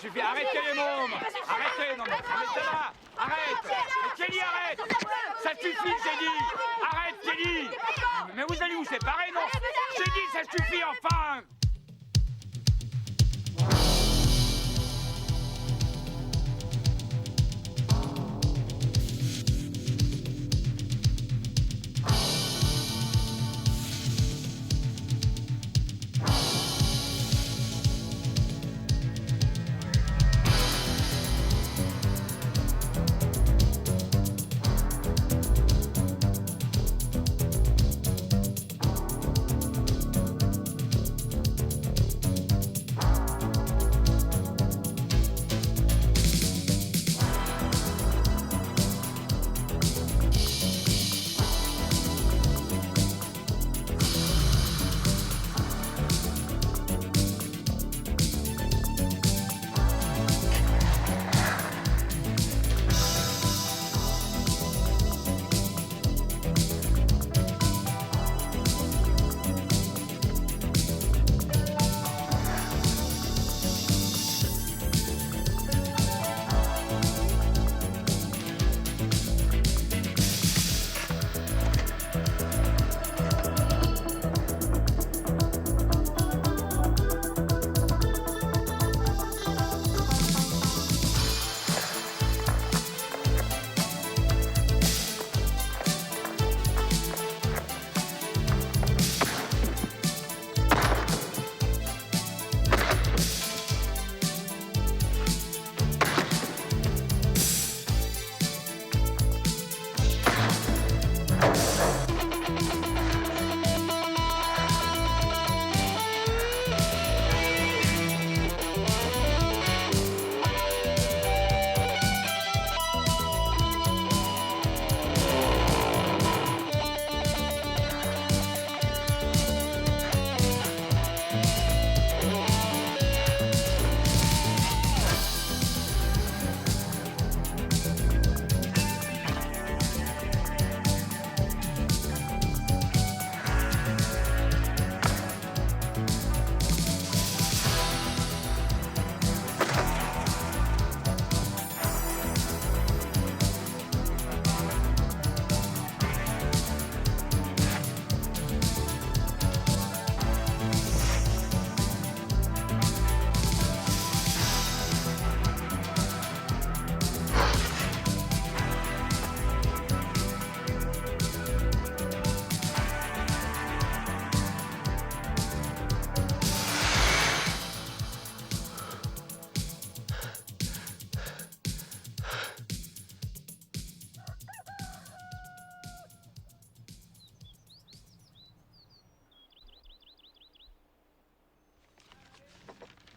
suffit. Arrêtez les mômes. Arrêtez, non mais ça va. Arrête. Mais Kelly, arrête. Ça suffit, j'ai dit. Arrête, Kelly. Mais vous allez vous séparer, non? J'ai dit, ça suffit, enfin.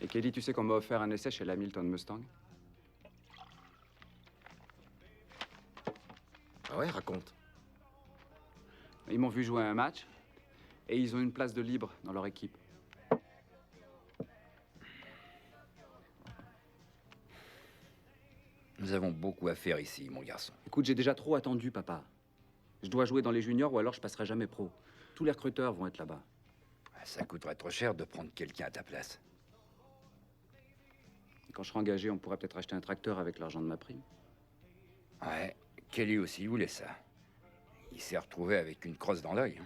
Et Kelly, tu sais qu'on m'a offert un essai chez l'Hamilton Mustang? Ah ouais, raconte. Ils m'ont vu jouer un match et ils ont une place de libre dans leur équipe. Nous avons beaucoup à faire ici, mon garçon. Écoute, j'ai déjà trop attendu, papa. Je dois jouer dans les juniors ou alors je passerai jamais pro. Tous les recruteurs vont être là-bas. Ça coûterait trop cher de prendre quelqu'un à ta place. Et quand je serai engagé, on pourrait peut-être acheter un tracteur avec l'argent de ma prime. Ouais, Kelly aussi voulait ça. Il s'est retrouvé avec une crosse dans l'œil.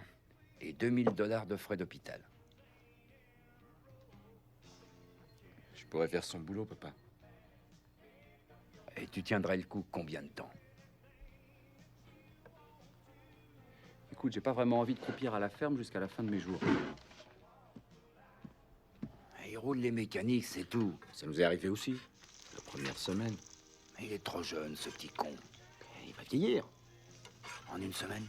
Et $2000 de frais d'hôpital. Je pourrais faire son boulot, papa. Et tu tiendrais le coup combien de temps? Écoute, j'ai pas vraiment envie de croupir à la ferme jusqu'à la fin de mes jours. Il roule les mécaniques, c'est tout. Ça nous est arrivé aussi, la première semaine. Mais il est trop jeune, ce petit con. Il va vieillir. En une semaine?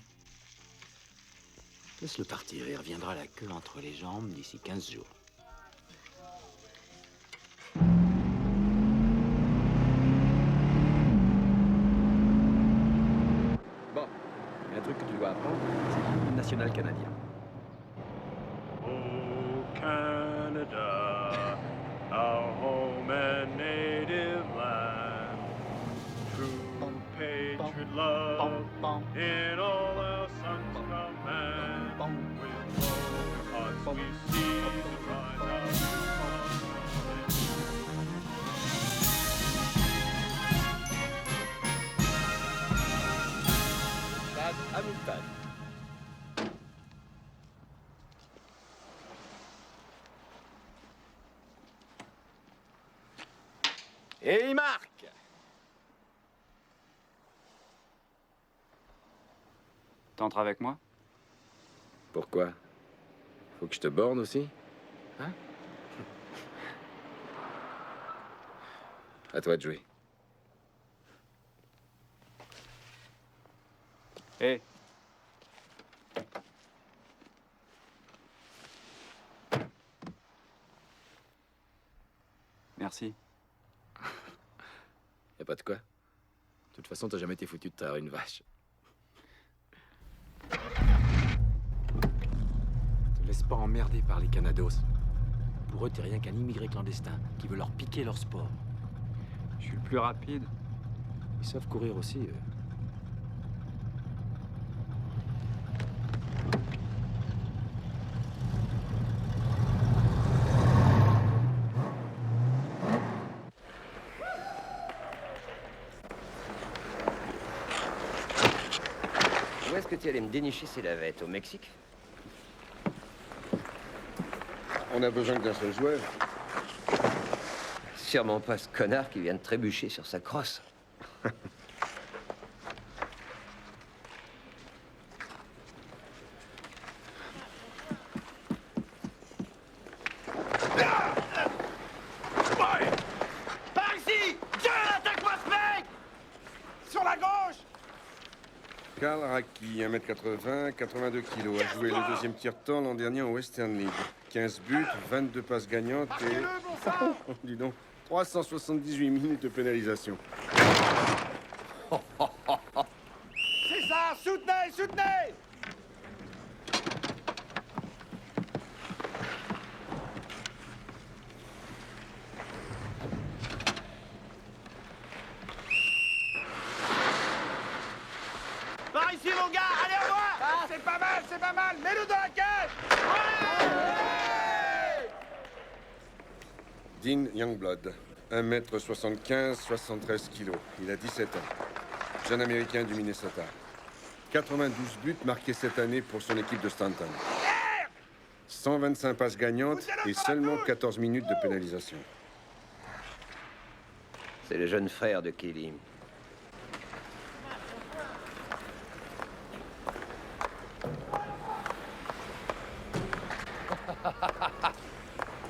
Laisse-le partir, il reviendra la queue entre les jambes d'ici 15 jours. Bon, il y a un truc que tu dois apprendre, c'est l'hymne national canadien. Oh, Canada, our home and native land, true patriot love in all our sons command. With broken hearts we see the rise of the sun. Et il marque. T'entres avec moi? Pourquoi? Faut que je te borne aussi? Hein? À toi de jouer. Hé. Merci. Y a pas de quoi. De toute façon, t'as jamais été foutu de trahir une vache. Te laisse pas emmerder par les Canados. Pour eux, t'es rien qu'un immigré clandestin qui veut leur piquer leur sport. Je suis le plus rapide. Ils savent courir aussi, eux. Où est-ce que tu allais me dénicher ces lavettes? Au Mexique? On a besoin que d'un seul joueur. Sûrement pas ce connard qui vient de trébucher sur sa crosse. Par ici! Dieu, attaque-moi ce mec! Sur la gauche! Karl Racki, 1m80, 82 kg, a joué le deuxième tiers-temps l'an dernier en Western League. 15 buts, 22 passes gagnantes et... dis donc, 378 minutes de pénalisation. C'est ça! Soutenez! Soutenez! Par ici, mon gars! Allez, au revoir! Ah, c'est pas mal, c'est pas mal! Mets-le dans la cage! Dean Youngblood, 1m75, 73 kg. Il a 17 ans. Jeune américain du Minnesota. 92 buts marqués cette année pour son équipe de Stanton. 125 passes gagnantes et seulement 14 minutes de pénalisation. C'est le jeune frère de Kelly.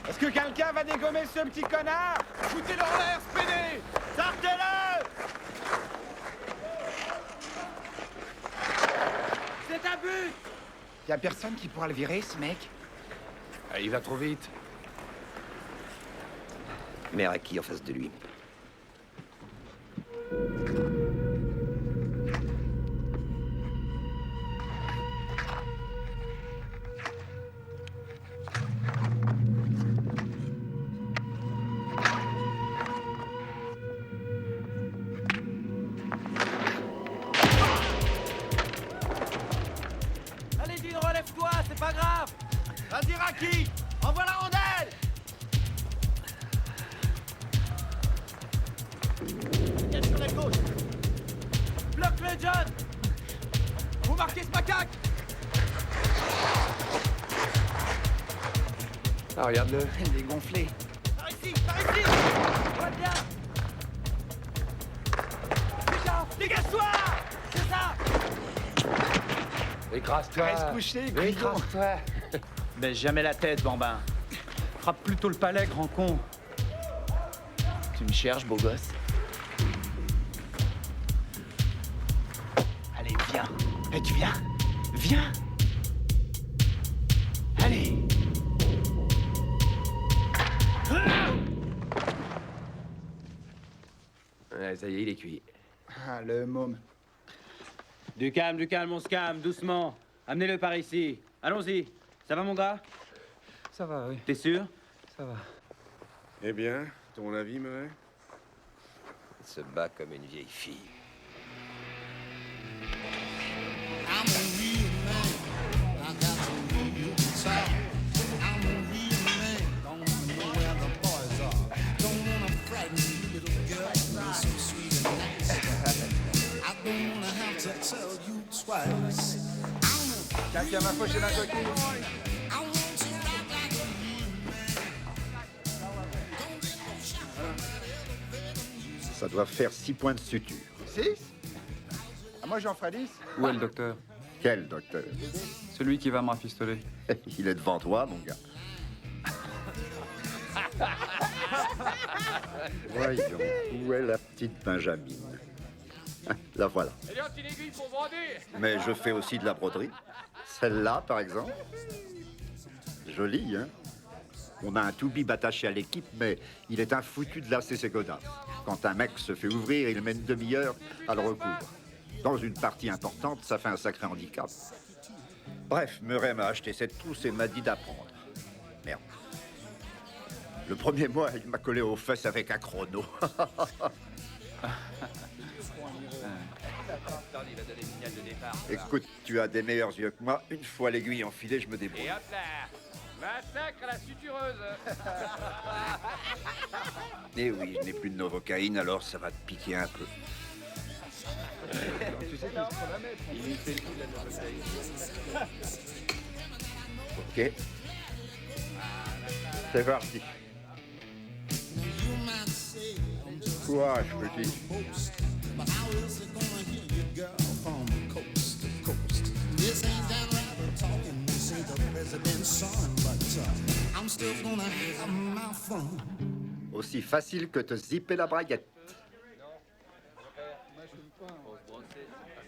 Est-ce que quelqu'un va dégommer ce petit connard? Foutez-le en l'air, Speedy! Sortez-le! C'est un but! Y a personne qui pourra le virer, ce mec? Ah, il va trop vite. Meraki en face de lui. Allez, Dean, relève-toi, c'est pas grave! Vas-y, Raki! Envoie la rondelle! Viens sur la gauche! Bloque-le, John! Vous marquez ce macaque! Ah, regarde-le. Il est gonflé. Par ici! Par ici! Va bien! Dégage-toi! C'est ça! Écrase-toi. Reste couché, Écrase-toi. Baisse jamais la tête, bambin. Frappe plutôt le palais, grand con. Tu me cherches, beau gosse? Allez, viens. Et tu viens? Viens. Allez. Ouais, ça y est, il est cuit. Ah, le môme. Du calme, on se calme, doucement. Amenez-le par ici. Allons-y. Ça va, mon gars? Ça va, oui. T'es sûr? Ça va. Eh bien, ton avis, Murray? Il se bat comme une vieille fille. I'm a real man. I got a real sound. I'm a real man. Don't wanna know where the boys are. Don't wanna frighten you, little girl. You're so sweet and nice. I don't wanna have to tell you twice. Quelqu'un m'a fauché d'un coquille. I want to rock like a real man. Don't get no shot from that elevator Ça doit faire 6 points de suture. 6 Moi, j'en ferai 10. Où est le docteur? Quel docteur? Celui qui va me rafistoler. Il est devant toi, mon gars. Voyons, où est la petite Benjamine? La voilà. Elliot, une aiguille pour broder. Mais je fais aussi de la broderie. Celle-là, par exemple. Jolie, hein? On a un toubib attaché à l'équipe, mais il est un foutu de lasser ses godasses. Quand un mec se fait ouvrir, il met une demi-heure à le recoudre. Dans une partie importante, ça fait un sacré handicap. Bref, Murray m'a acheté cette trousse et m'a dit d'apprendre. Merde. Le premier mois, il m'a collé aux fesses avec un chrono. Écoute, tu as des meilleurs yeux que moi. Une fois l'aiguille enfilée, je me débrouille. Et hop là. Massacre à la sutureuse. Eh oui, je n'ai plus de novocaïne, alors ça va te piquer un peu. Tu sais qu'il se prend la mettre. Il fait le coup de la novocaïne. Ok. C'est parti. Courage, petit. But how is it gonna hear you, girl, from coast to coast? This ain't Dan Rather talking, this ain't the president's son, but I'm still gonna have my fun. Aussi facile que te zipper la braguette.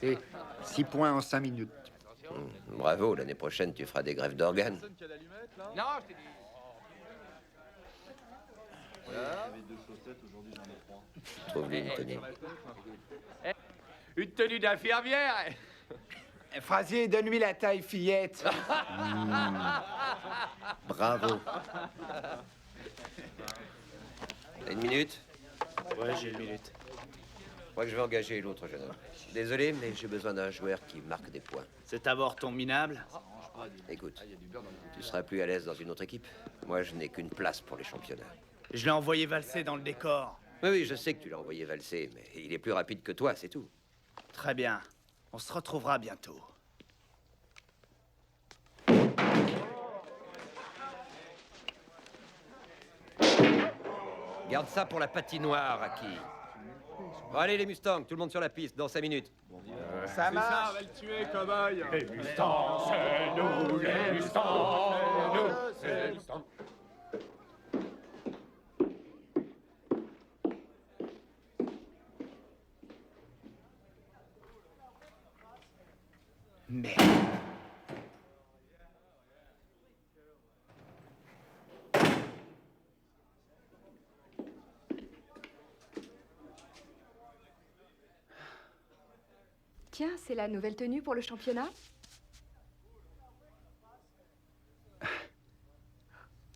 Et 6 points en 5 minutes. Bravo, l'année prochaine, tu feras des greffes d'organes. Non, je t'ai dit. Trouve-lui une tenue. Une tenue d'infirmière. Frasier, donne-lui la taille fillette. Bravo. T'as une minute? Ouais, j'ai une minute. Je crois que je vais engager l'autre jeune homme. Désolé, mais j'ai besoin d'un joueur qui marque des points. C'est d'abord ton minable. Écoute, tu seras plus à l'aise dans une autre équipe. Moi, je n'ai qu'une place pour les championnats. Je l'ai envoyé valser dans le décor. Oui, je sais que tu l'as envoyé valser, mais il est plus rapide que toi, c'est tout. Très bien. On se retrouvera bientôt. Garde ça pour la patinoire, Aki. Bon, allez, les Mustangs, tout le monde sur la piste, dans 5 minutes. Ça marche. On va le tuer, cow-boy. Les Mustangs, c'est nous, les Mustangs, c'est nous, c'est les Mustangs. Merde. Tiens, c'est la nouvelle tenue pour le championnat?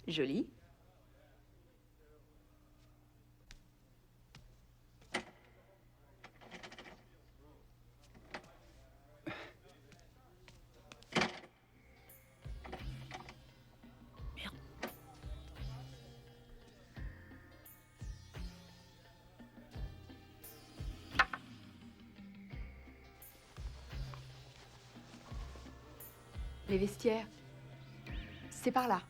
Jolie. Les vestiaires. C'est par là.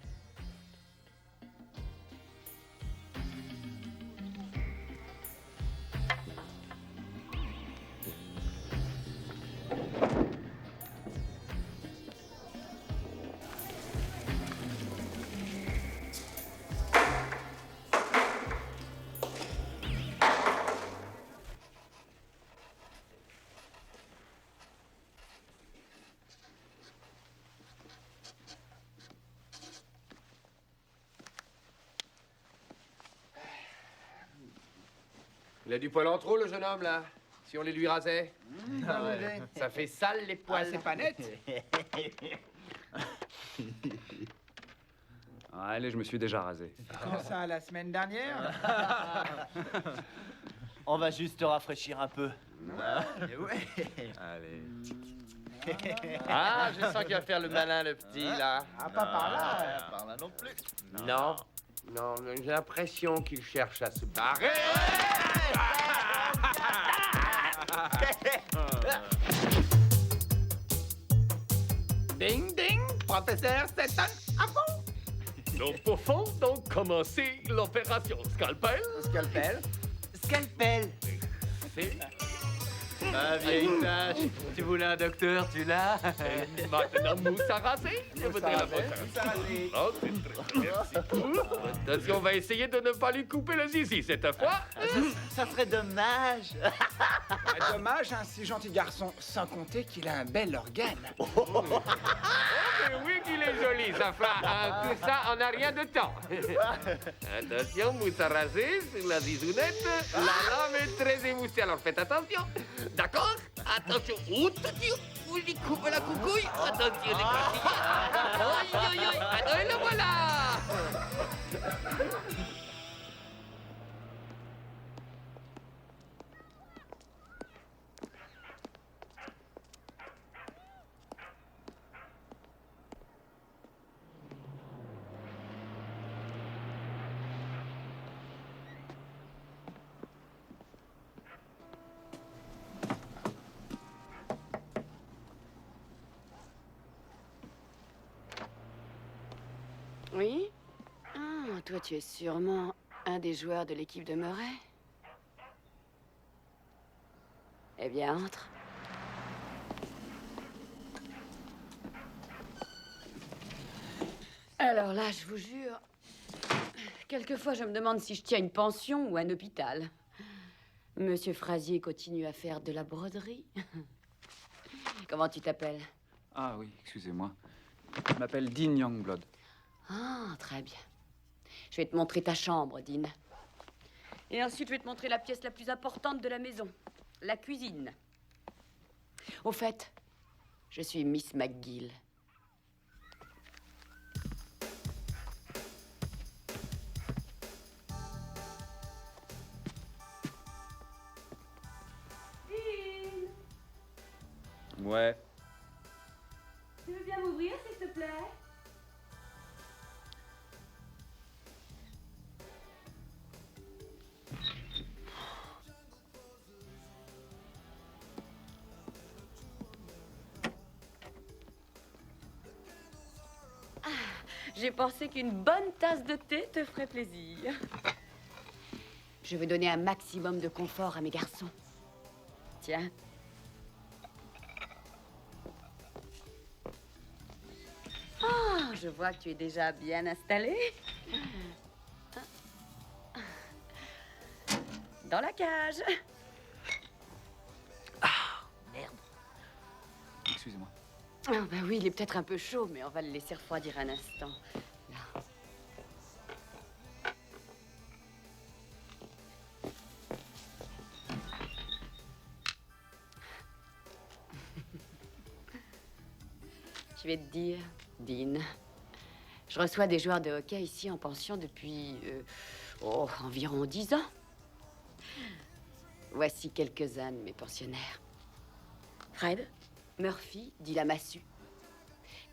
Il a du poil en trop, le jeune homme, là. Si on les lui rasait. Ça fait sale, les poils. C'est pas net. Allez, je me suis déjà rasé. Quand ça, la semaine dernière? On va juste te rafraîchir un peu. Allez. Ah, je sens qu'il va faire le malin, le petit, là. Ah, pas par là. Par là non plus. Non. Non, j'ai l'impression qu'il cherche à se barrer. Ding ding, professeur Stetson, à fond. Nous pouvons donc commencer l'opération Scalpel. Scalpel? Quelle pelle! Ah, vieille tâche. Tu voulais un docteur, tu l'as. Maintenant, mousse à raser. Je voudrais la mousse à raser. Oh, c'est très merci. Attention, on va essayer de ne pas lui couper le zizi cette fois. Ça serait dommage. Dommage, un si gentil garçon, sans compter qu'il a un bel organe. Oh, mais oui qu'il est joli, ça fait tout ça en a rien de temps. Attention, mousse à raser sur la zizounette. La lame est très émoussée, alors faites attention. D'accord? Attention. Vous lui coupez la coucouille. Attention, les croisillés. Aïe, aïe, aïe. Et le voilà. Oui? Ah, toi, tu es sûrement un des joueurs de l'équipe de Murray. Eh bien, entre. Alors là, je vous jure, quelquefois, je me demande si je tiens une pension ou un hôpital. Monsieur Frazier continue à faire de la broderie. Comment tu t'appelles? Ah oui, excusez-moi. Je m'appelle Dean Youngblood. Ah, très bien. Je vais te montrer ta chambre, Dean. Et ensuite, je vais te montrer la pièce la plus importante de la maison, la cuisine. Au fait, je suis Miss McGill. Dean, Ouais. tu veux bien m'ouvrir, s'il te plaît? J'ai pensé qu'une bonne tasse de thé te ferait plaisir. Je veux donner un maximum de confort à mes garçons. Tiens. Ah, je vois que tu es déjà bien installé. Dans la cage. Merde. Excusez-moi. Ah, bah oui, il est peut-être un peu chaud, mais on va le laisser refroidir un instant. Là. Je vais te dire, Dean, je reçois des joueurs de hockey ici en pension depuis environ 10 ans. Voici quelques-uns de mes pensionnaires. Fred, Murphy, dit la massue.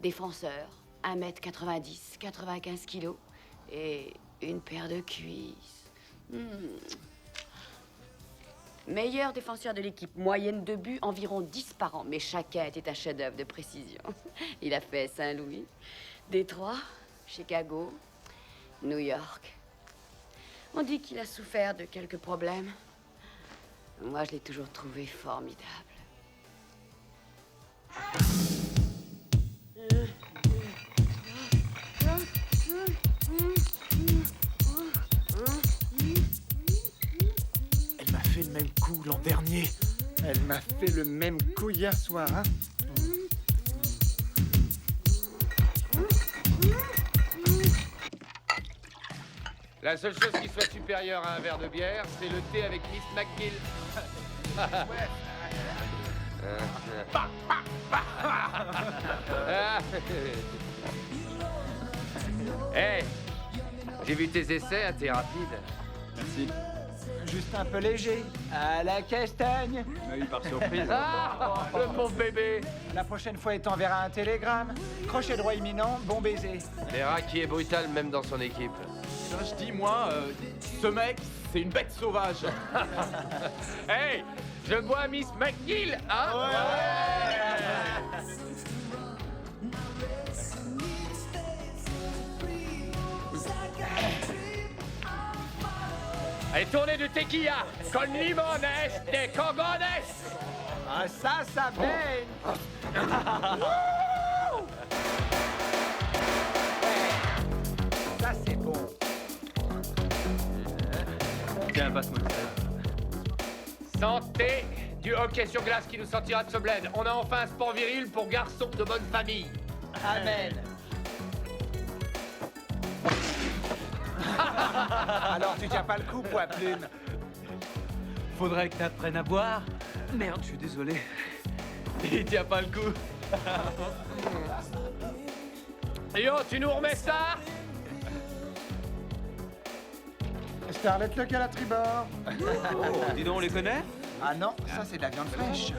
Défenseur, 1m90, 95 kilos et une paire de cuisses. Meilleur défenseur de l'équipe, moyenne de buts environ 10 par an, mais chacun était un chef-d'œuvre de précision. Il a fait Saint-Louis, Détroit, Chicago, New York. On dit qu'il a souffert de quelques problèmes. Moi, je l'ai toujours trouvé formidable. Elle m'a fait le même coup l'an dernier. Elle m'a fait le même coup hier soir, hein. La seule chose qui soit supérieure à un verre de bière, c'est le thé avec Miss McGill. Hey, j'ai vu tes essais, hein, t'es rapide. Merci. Juste un peu léger. À la castagne. Oui, par surprise. Ah, le pauvre bébé. La prochaine fois, il t'enverra un télégramme. Crochet droit imminent, bon baiser. Verra qui est brutal même dans son équipe. Je dis, moi, ce mec, c'est une bête sauvage. Hey, je bois Miss McGill, hein? Allez, tournez du tequila, con limones de cogones. Ah, ça baigne. Ça, c'est bon. Tiens, passe-moi le sel. Santé du hockey sur glace qui nous sortira de ce bled. On a enfin un sport viril pour garçons de bonne famille. Amen. Alors, tu tiens pas le coup, poids plume. Faudrait que t'apprennes à boire. Merde, je suis désolé. Il tient pas le coup. Yo, tu nous remets ça? Starlet local à tribord. Oh, dis donc, on les connaît? Ah non, ça c'est de la viande fraîche.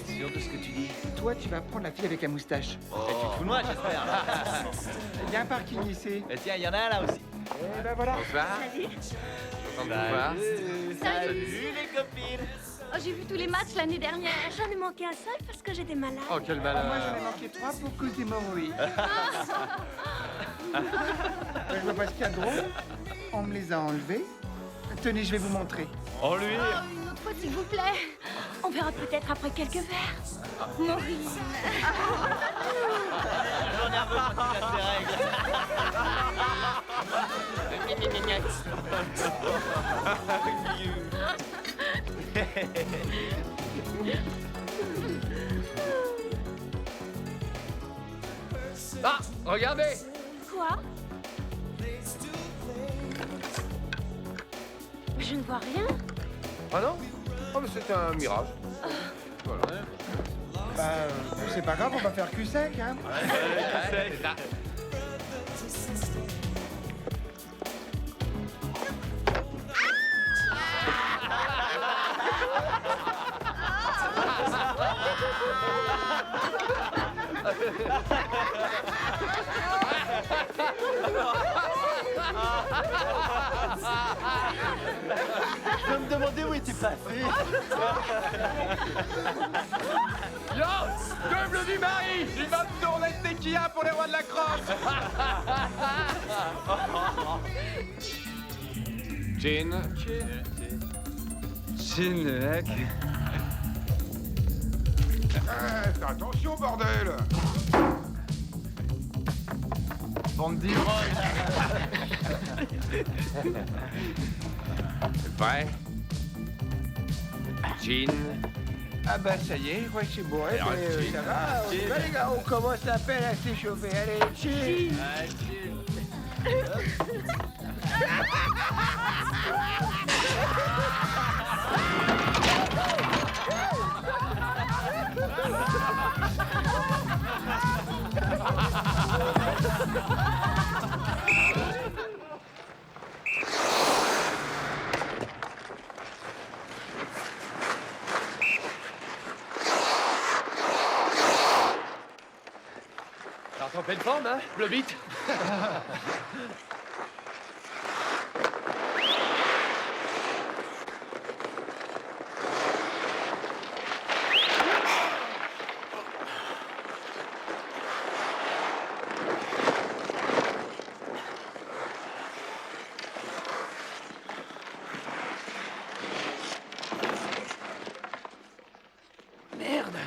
Sûr de ce que tu dis? Toi, tu vas prendre la fille avec la moustache. Tu te fous de moi, j'espère. Il y a un parking ici. Et tiens, il y en a un là aussi. Et ben voilà. Bonsoir. Salut. Content de vous voir. Salut. les copines. Oh, j'ai vu tous les matchs l'année dernière. J'en ai manqué un seul parce que j'étais malade. Oh, quel Moi, malheur. j'en ai manqué 3 pour cause d'hémorroïdes. Je vois pas ce qu'il y a de drôle. On me les a enlevés. Tenez, je vais vous montrer. Oh, lui. Oh, une autre fois, s'il vous plaît. On verra peut-être après quelques verres. Maurice. J'en ai nerveux quand tu casses tes règles. Ah, regardez. Quoi? Je ne vois rien. Ah non? Oh, mais c'est un mirage. Voilà. Bah, c'est pas grave, on va faire cul sec, hein. C'est ça. Je me demandais où était passé. Yo, double du mari. Il va me tourner le tequila pour les rois de la crosse. Gin. Gin, le mec. Fais attention, bordel. Bande d'ivrognes. Prêt? Gin. Ah bah ça y est, je crois que c'est bourré, Alors, mais chill. ça va. On y va, les gars, on commence à peine à s'échauffer. Allez, chill. T'es en pleine forme, hein, le beat? Merde.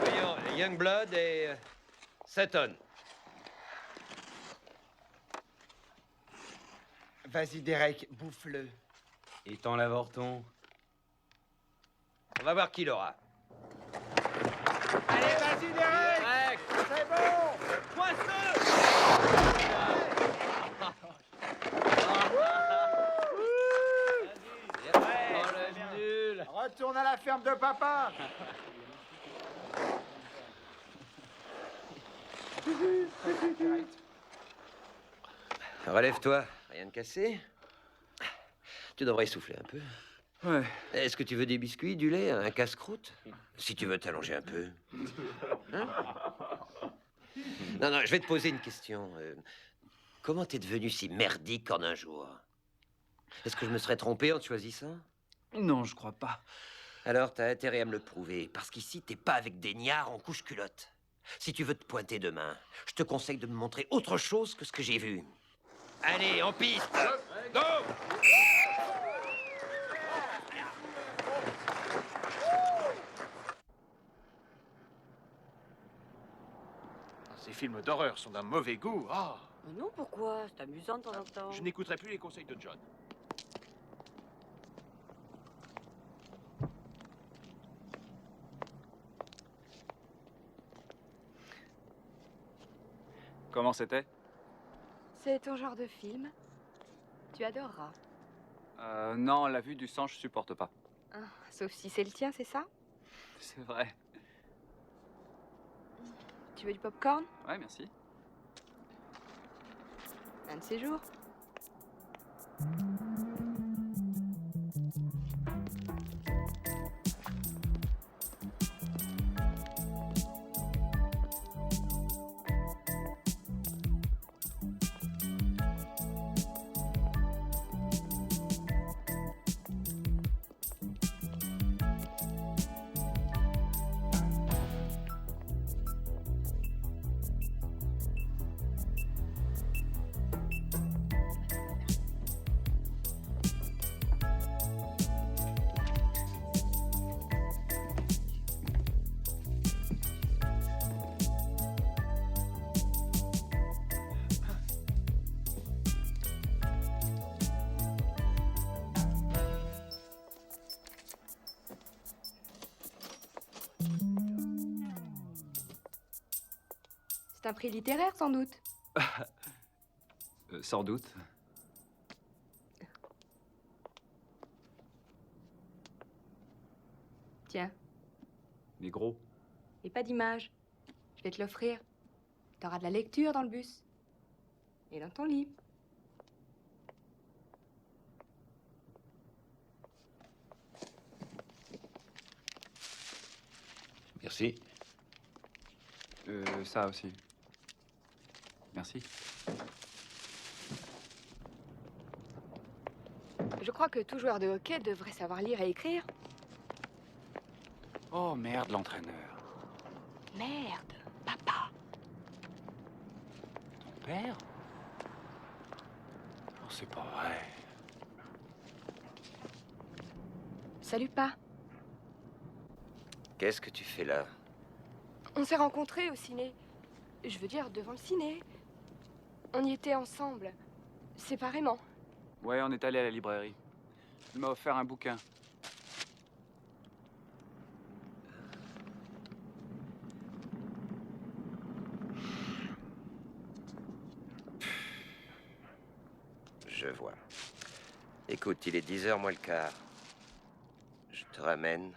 Voyons, Youngblood et Sutton. Vas-y, Derek, bouffe-le. Et t'en l'avorton. On va voir qui l'aura. Allez, vas-y, Derek. C'est bon. Retourne à la ferme de papa. Relève-toi, rien de cassé. Tu devrais souffler un peu. Ouais. Est-ce que tu veux des biscuits, du lait, un casse-croûte? Si tu veux t'allonger un peu. Hein? Non, je vais te poser une question. Comment t'es devenu si merdique en un jour? Est-ce que je me serais trompé en te choisissant? Non, je crois pas. Alors, t'as intérêt à me le prouver, parce qu'ici, t'es pas avec des niards en couche-culotte. Si tu veux te pointer demain, je te conseille de me montrer autre chose que ce que j'ai vu. Allez, en piste! Go! Ces films d'horreur sont d'un mauvais goût. Ah, Non, pourquoi? C'est amusant de temps en temps. je n'écouterai plus les conseils de John. Comment c'était? C'est ton genre de film. Tu adoreras. Non, la vue du sang, je supporte pas. Ah, sauf si c'est le tien, c'est ça? C'est vrai. Tu veux du popcorn? Ouais, merci. Un de ces jours. C'est un prix littéraire, sans doute. Sans doute. Tiens, Mais gros. et pas d'image. Je vais te l'offrir. T'auras de la lecture dans le bus. Et dans ton lit. Merci. Ça aussi. Merci. Je crois que tout joueur de hockey devrait savoir lire et écrire. Oh merde, l'entraîneur. Merde, papa. Ton père? Oh, c'est pas vrai. Salut, pas. Qu'est-ce que tu fais là? On s'est rencontrés au ciné. Je veux dire, devant le ciné. On y était ensemble. Séparément. Ouais, on est allé à la librairie. Il m'a offert un bouquin. Je vois. Écoute, il est 10h moins le quart. Je te ramène.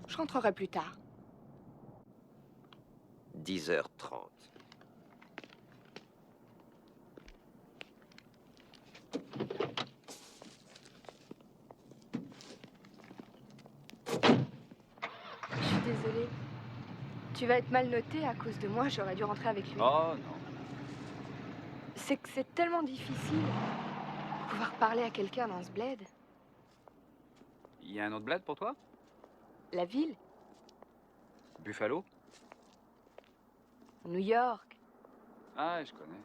Je rentrerai plus tard. 10h30. Je suis désolée. Tu vas être mal noté à cause de moi. J'aurais dû rentrer avec lui. Oh non. C'est que c'est tellement difficile de pouvoir parler à quelqu'un dans ce bled. Il y a un autre bled pour toi? La ville, Buffalo? New York. Ah, je connais.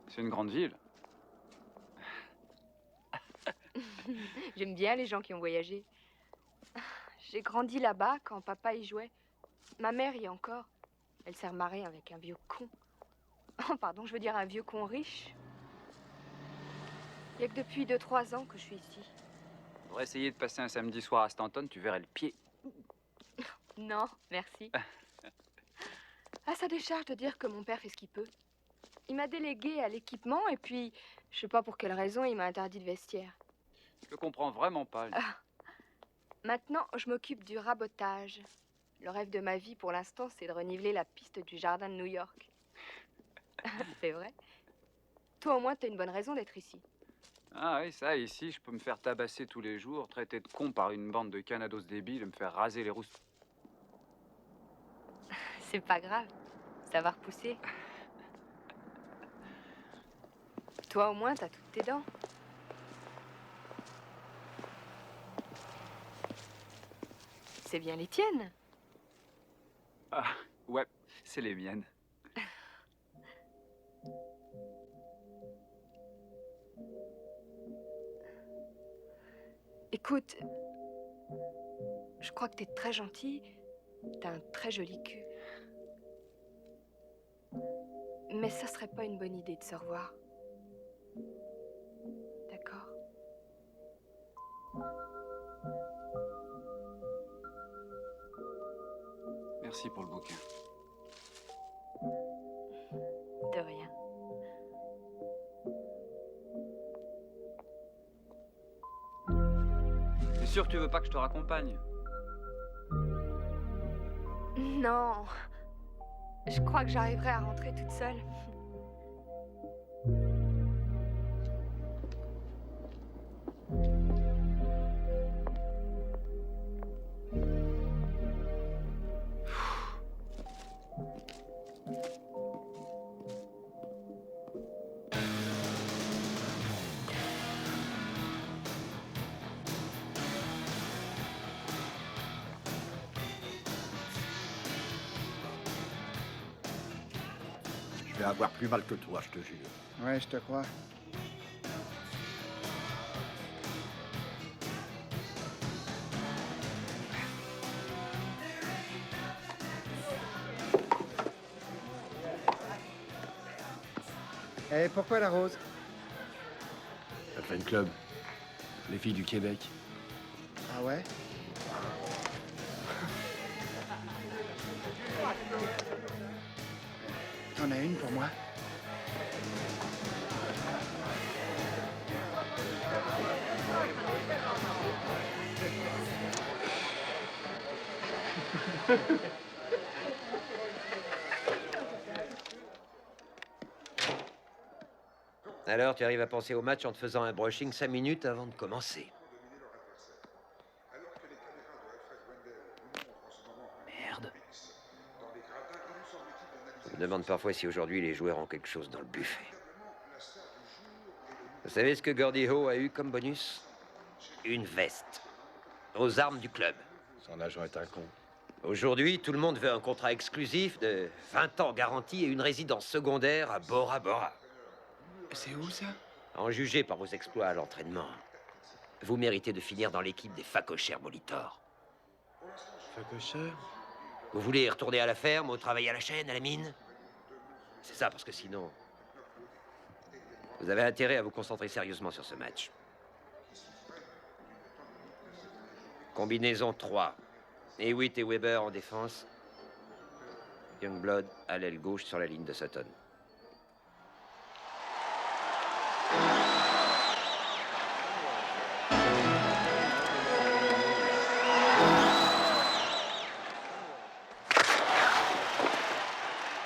C'est une grande ville. J'aime bien les gens qui ont voyagé. J'ai grandi là-bas quand papa y jouait. Ma mère y est encore. Elle s'est remarrée avec un vieux con. Oh, pardon, je veux dire un vieux con riche. Il y a que depuis 2-3 ans que je suis ici. Pour essayer de passer un samedi soir à Stanton, tu verrais le pied. Non, merci. À sa décharge de dire que mon père fait ce qu'il peut. Il m'a délégué à l'équipement et puis, je sais pas pour quelle raison, il m'a interdit de vestiaire. Je le comprends vraiment pas. Maintenant, je m'occupe du rabotage. Le rêve de ma vie pour l'instant, c'est de reniveler la piste du jardin de New York. C'est vrai. Toi, au moins, t'as une bonne raison d'être ici. Ah oui, ça, ici, je peux me faire tabasser tous les jours, traiter de con par une bande de canados débiles et me faire raser les rousses. C'est pas grave. Ça va repousser. Toi, au moins, t'as toutes tes dents. C'est bien les tiennes. Ah, ouais, c'est les miennes. Écoute, je crois que t'es très gentil. T'as un très joli cul. Mais ça serait pas une bonne idée de se revoir. D'accord? Merci pour le bouquin. De rien. T'es sûr que tu veux pas que je te raccompagne? Non. Je crois que j'arriverai à rentrer toute seule. Je vais avoir plus mal que toi, je te jure. Ouais, je te crois. Et pourquoi la rose? Le fan club. Les filles du Québec. Ah ouais? T'en as une pour moi? Alors, tu arrives à penser au match en te faisant un brushing 5 minutes avant de commencer. Merde. Je me demande parfois si aujourd'hui les joueurs ont quelque chose dans le buffet. Vous savez ce que Gordie Howe a eu comme bonus? Une veste. Aux armes du club. Son agent est un con. Aujourd'hui, tout le monde veut un contrat exclusif de 20 ans garanti et une résidence secondaire à Bora Bora. C'est où ça? En jugé par vos exploits à l'entraînement, vous méritez de finir dans l'équipe des facochères Molitor. Facochère? Vous voulez retourner à la ferme, au travail à la chaîne, à la mine? C'est ça, parce que sinon... Vous avez intérêt à vous concentrer sérieusement sur ce match. Combinaison 3. Hewitt et Weber en défense. Youngblood à l'aile gauche sur la ligne de Sutton.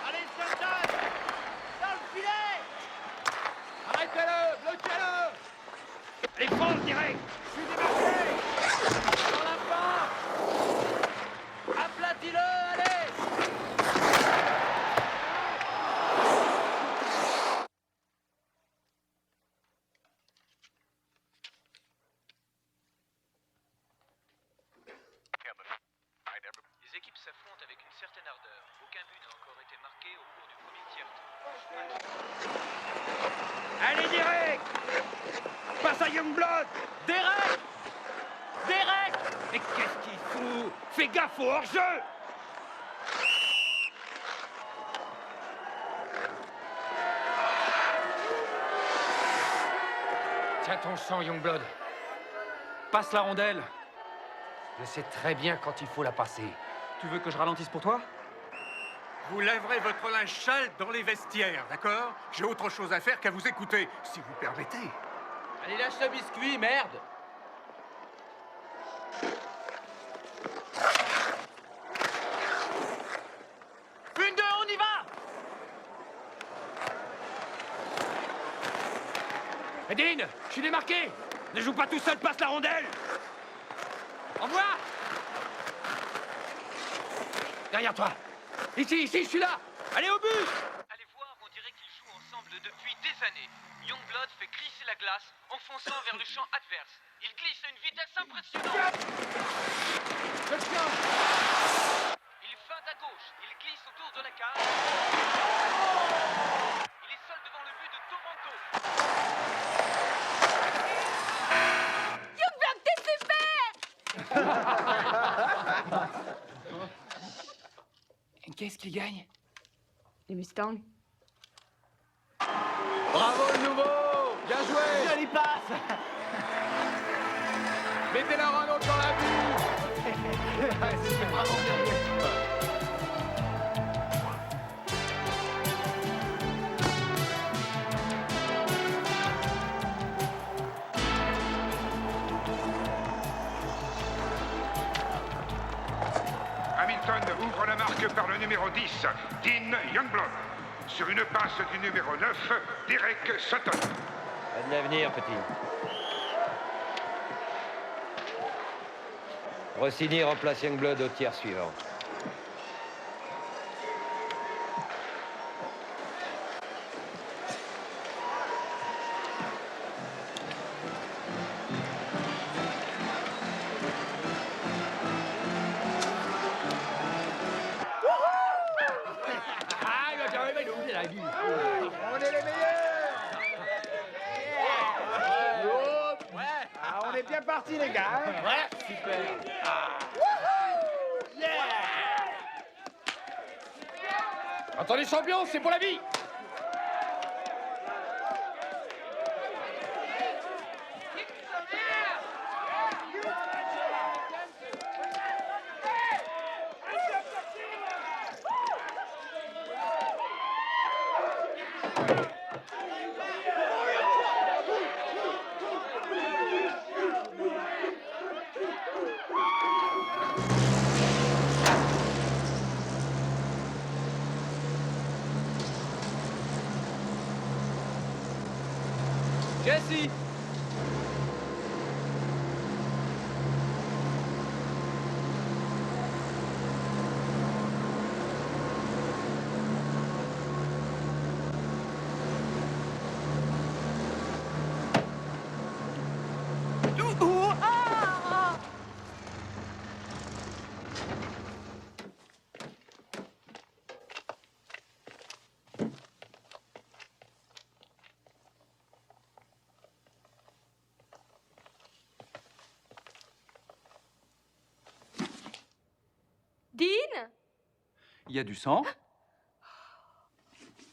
Allez, Sutton! Dans le filet! Arrêtez-le! Bloquez-le! Allez, fonce direct! Je suis démarqué! Dans la porte! Aplatis-le, allez! Les équipes s'affrontent avec une certaine ardeur. Aucun but n'a encore été marqué au cours du premier tiers-temps. Allez, direct! Passe à Youngblood! Derek! Derek! Mais qu'est-ce qu'il fout? Fais gaffe au hors-jeu! Tiens ton sang, Youngblood. Passe la rondelle. Je sais très bien quand il faut la passer. Tu veux que je ralentisse pour toi? Vous lèverez votre linge sale dans les vestiaires, d'accord? J'ai autre chose à faire qu'à vous écouter, si vous permettez. Allez, lâche le biscuit, merde! Une, deux, on y va! Dean, je suis démarqué. Ne joue pas tout seul, passe la rondelle. Au revoir. Derrière toi. Ici, je suis là. Allez au but. Allez voir, on dirait qu'ils jouent ensemble depuis des années. Youngblood fait glisser la glace en fonçant vers le champ adverse. Il glisse à une vitesse impressionnante. Il feinte à gauche, il glisse autour de la cage. Il est seul devant le but de Toronto. Youngblood, t'es super! Qu'est-ce qu'il gagne? Les Mustangs. Bravo le nouveau! Bien joué! Jolie passe! Mettez la run dans la vue! C'est vraiment bien joué. Hamilton ouvre la marque par le numéro 10, Dean Youngblood. Sur une passe du numéro 9, Derek Sutton. Pas de l'avenir, petit. Rossini remplace Youngblood au tiers suivant. On est les meilleurs! Ouais. Ah, on est bien partis, les gars. Hein? Ouais, super. Attendez, champions, c'est pour la vie. Jesse! Dean? Il y a du sang?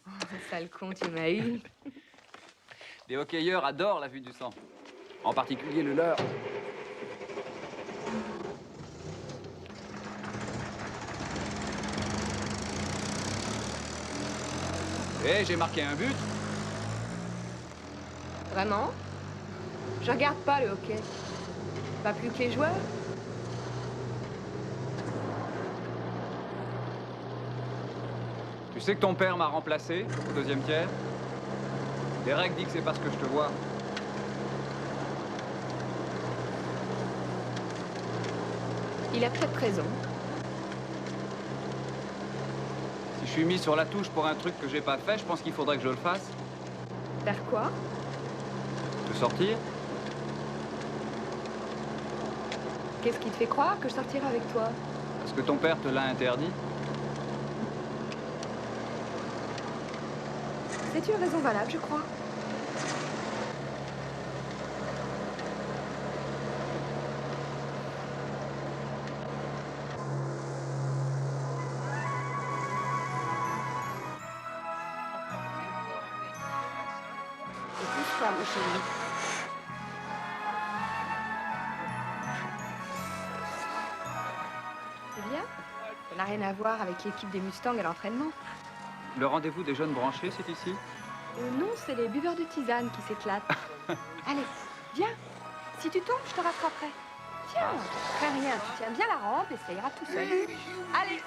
Oh, sale con, tu m'as eu. Les hockeyeurs adorent la vue du sang. En particulier le leur. Eh, j'ai marqué un but. Vraiment? Je regarde pas le hockey. Pas plus que les joueurs. Tu sais que ton père m'a remplacé au deuxième tiers? Derek dit que c'est parce que je te vois. Il a peut-être raison. Si je suis mis sur la touche pour un truc que j'ai pas fait, je pense qu'il faudrait que je le fasse. Faire quoi? Te sortir? Qu'est-ce qui te fait croire que je sortirai avec toi? Parce que ton père te l'a interdit? C'est une raison valable, je crois. Écoute-toi, mon chéri. C'est bien. Ça n'a rien à voir avec l'équipe des Mustangs à l'entraînement. Le rendez-vous des jeunes branchés, c'est ici? Non, c'est les buveurs de tisane qui s'éclatent. Allez, viens. Si tu tombes, je te rattraperai. Tiens, fais rien. Tu tiens bien la rampe et ça ira tout seul. Allez.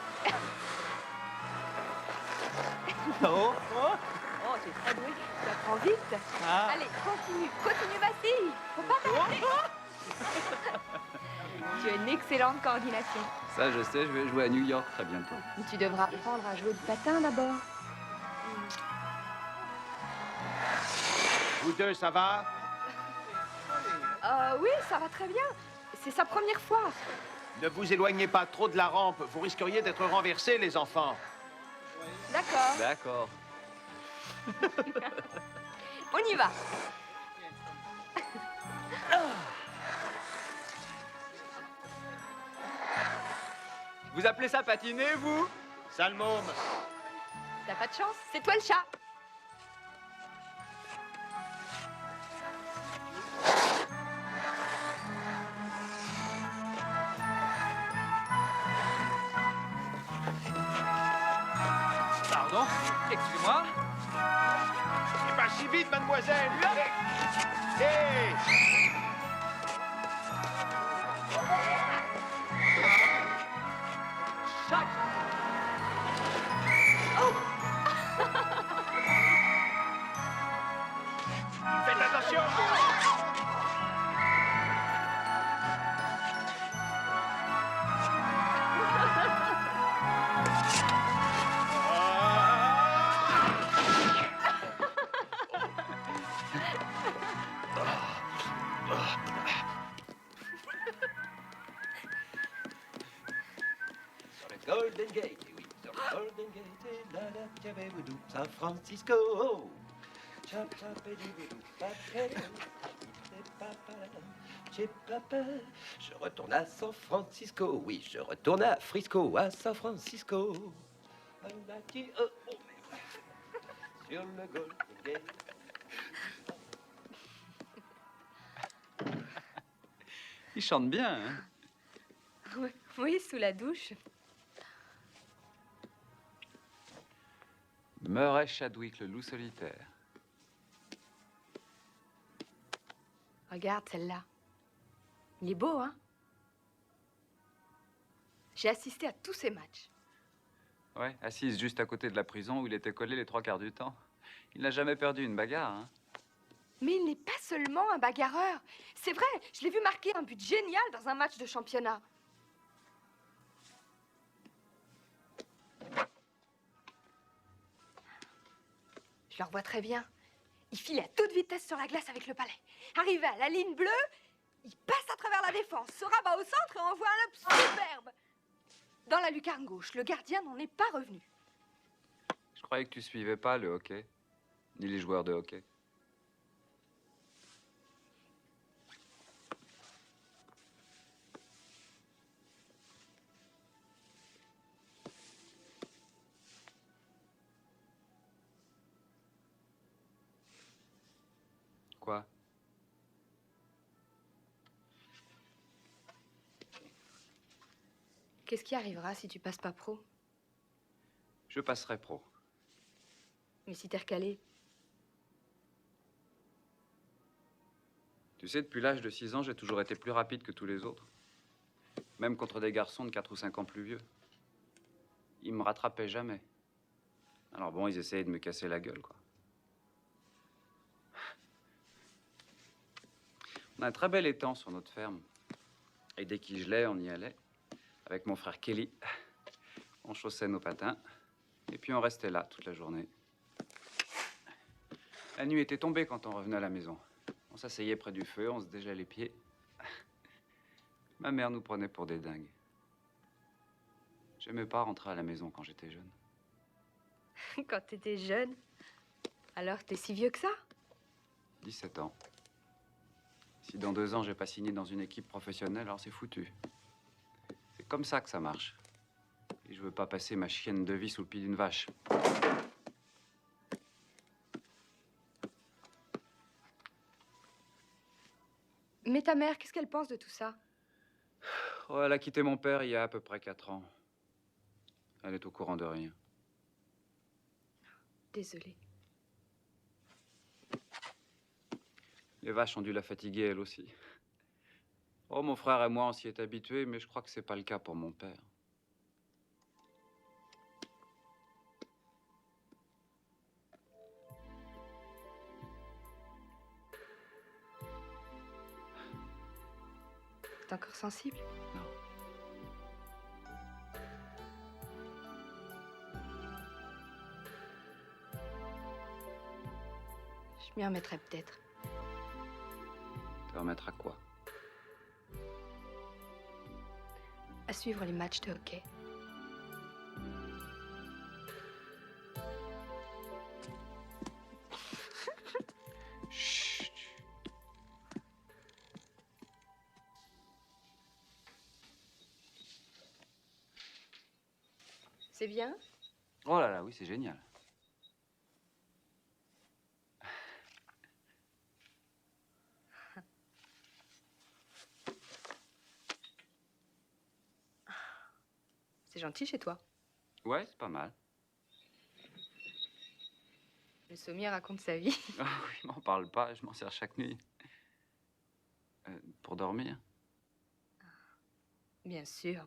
Oh, Tu es très doué. Tu apprends vite. Ah. Allez, continue, vas-y. Faut pas t'arrêter. Tu as une excellente coordination. Ça, je sais, je vais jouer à New York très bientôt. Tu devras apprendre à jouer du patin d'abord. Vous deux, ça va? Oui, ça va très bien. C'est sa première fois. Ne vous éloignez pas trop de la rampe. Vous risqueriez d'être renversés, les enfants. D'accord. D'accord. On y va. Vous appelez ça patiner, vous? Sale môme. T'as pas de chance, c'est toi le chat. Pardon? Excusez-moi. Et pas si vite, mademoiselle. Hé! Faites attention! Sur le Golden Gate, oui, sur le Golden Gate, et là, là, tiens-vous-dou, San Francisco. Chap, chap, et du-du-dou, papé, j'ai papa. Je retourne à San Francisco, oui, je retourne à Frisco, à San Francisco. Sur le Golden Gate. Il chante bien, hein? Oui, sous la douche. Murray Chadwick, le loup solitaire. Regarde celle-là. Il est beau, hein? J'ai assisté à tous ces matchs. Ouais, assise juste à côté de la prison où il était collé les 3/4 du temps. Il n'a jamais perdu une bagarre, hein? Mais il n'est pas seulement un bagarreur. C'est vrai, je l'ai vu marquer un but génial dans un match de championnat. Je le revois très bien. Il file à toute vitesse sur la glace avec le palais. Arrivé à la ligne bleue, il passe à travers la défense, se rabat au centre et envoie un lob superbe. Dans la lucarne gauche, le gardien n'en est pas revenu. Je croyais que tu suivais pas le hockey, ni les joueurs de hockey. Quoi? Qu'est-ce qui arrivera si tu passes pas pro? Je passerai pro. Mais si t'es recalé? Tu sais, depuis l'âge de 6 ans, j'ai toujours été plus rapide que tous les autres. Même contre des garçons de 4 ou 5 ans plus vieux. Ils me rattrapaient jamais. Alors bon, ils essayaient de me casser la gueule, quoi. On a un très bel étang sur notre ferme. Et dès qu'il gelait, on y allait. Avec mon frère Kelly. On chaussait nos patins. Et puis on restait là toute la journée. La nuit était tombée quand on revenait à la maison. On s'asseyait près du feu, on se dégelait les pieds. Ma mère nous prenait pour des dingues. J'aimais pas rentrer à la maison quand j'étais jeune. Quand t'étais jeune? Alors t'es si vieux que ça? 17 ans. Si dans 2 ans, j'ai pas signé dans une équipe professionnelle, alors c'est foutu. C'est comme ça que ça marche. Et je veux pas passer ma chienne de vie sous le pied d'une vache. Mais ta mère, qu'est-ce qu'elle pense de tout ça? Oh, elle a quitté mon père il y a à peu près 4 ans. Elle est au courant de rien. Désolée. Les vaches ont dû la fatiguer, elle aussi. Oh, mon frère et moi, on s'y est habitués, mais je crois que c'est pas le cas pour mon père. êtes encore sensible? Non. Je m'y remettrai peut-être. Te remettre à quoi? À suivre les matchs de hockey. Chut. C'est bien? Oh là là, oui, c'est génial. C'est gentil chez toi. Ouais, c'est pas mal. Le sommier raconte sa vie. Ah oui, m'en parle pas, je m'en sers chaque nuit. Pour dormir? Bien sûr.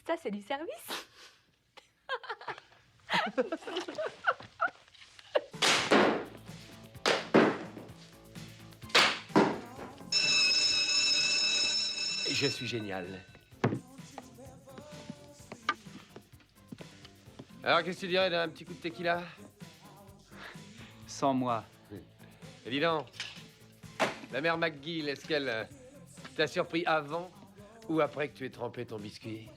Ça, c'est du service. Je suis génial. Alors, qu'est-ce que tu dirais d'un petit coup de tequila? Sans moi. Et dis donc, la mère McGill, est-ce qu'elle t'a surpris avant ou après que tu aies trempé ton biscuit?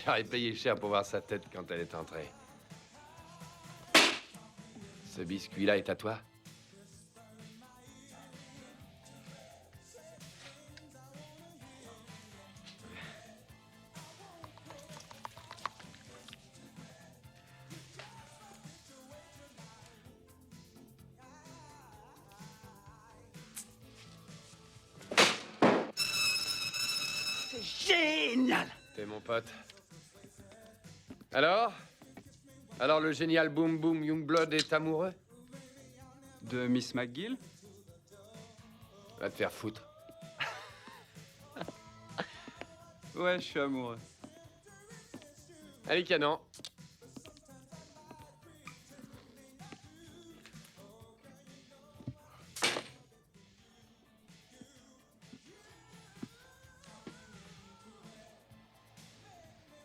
J'aurais payé cher pour voir sa tête quand elle est entrée. Ce biscuit-là est à toi? C'est génial! T'es mon pote. Alors le génial Boom Boom Youngblood est amoureux? De Miss McGill? Va te faire foutre. Ouais, je suis amoureux. Allez, canon.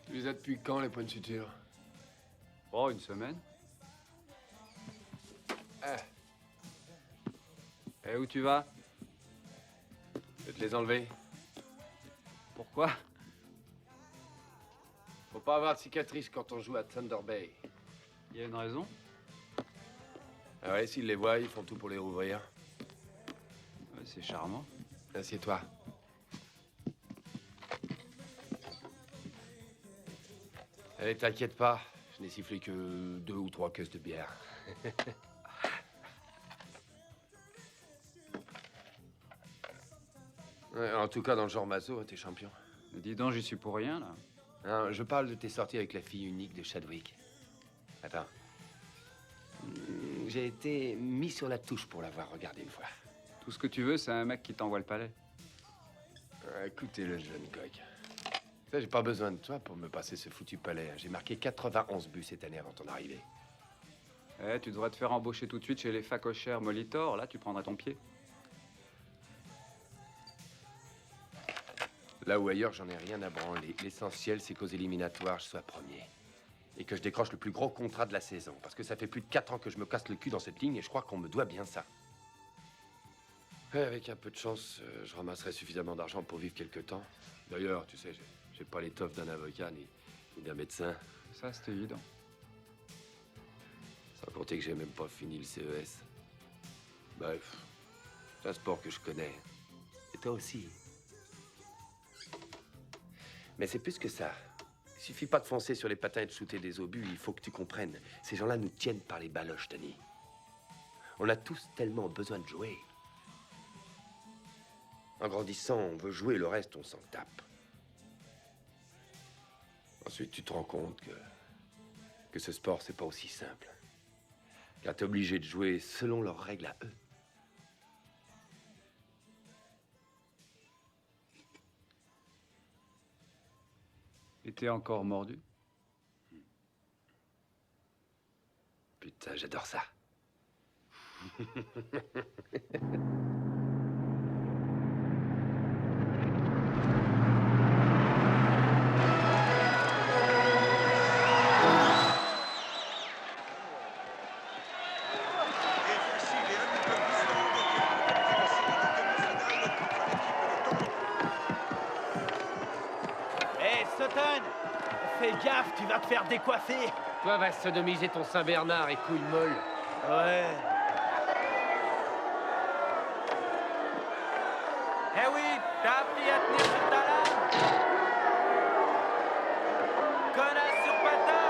Tu les as depuis quand, les points de suture? Oh, une semaine. Et où tu vas? Je vais te les enlever. Pourquoi? Faut pas avoir de cicatrices quand on joue à Thunder Bay. Il y a une raison? Ah ouais, s'ils les voient, ils font tout pour les rouvrir. Ouais, c'est charmant. Assieds-toi. Allez, t'inquiète pas. Je n'ai sifflé que 2 ou 3 caisses de bière. Ouais, en tout cas, dans le genre maso, t'es champion. Dis donc, j'y suis pour rien, là. Non, je parle de tes sorties avec la fille unique de Chadwick. Attends. J'ai été mis sur la touche pour l'avoir regardé une fois. Tout ce que tu veux, c'est un mec qui t'envoie le palais. Écoutez, le jeune coq. Ça, j'ai pas besoin de toi pour me passer ce foutu palais. J'ai marqué 91 buts cette année avant ton arrivée. Eh, tu devrais te faire embaucher tout de suite chez les facochères Molitor. Là, tu prendrais ton pied. Là ou ailleurs, j'en ai rien à branler. L'essentiel, c'est qu'aux éliminatoires, je sois premier. Et que je décroche le plus gros contrat de la saison. Parce que ça fait plus de 4 ans que je me casse le cul dans cette ligne et je crois qu'on me doit bien ça. Ouais, avec un peu de chance, je ramasserai suffisamment d'argent pour vivre quelque temps. D'ailleurs, tu sais, j'ai pas l'étoffe d'un avocat ni d'un médecin. Ça, c'est évident. Sans compter que j'ai même pas fini le CES. Bref, c'est un sport que je connais. Et toi aussi. Mais c'est plus que ça. Il suffit pas de foncer sur les patins et de shooter des obus. Il faut que tu comprennes. Ces gens-là nous tiennent par les baloches, Tony. On a tous tellement besoin de jouer. En grandissant, on veut jouer, le reste, on s'en tape. Ensuite, tu te rends compte que ce sport, c'est pas aussi simple. Car t'es obligé de jouer selon leurs règles à eux. Et t'es encore mordu? Putain, j'adore ça. Hé, Sutton! Fais gaffe, tu vas te faire décoiffer! Toi, va sodomiser ton Saint-Bernard et couille molle. Ouais. Eh oui, t'as appris à tenir sur ta lame! Connasse sur patin!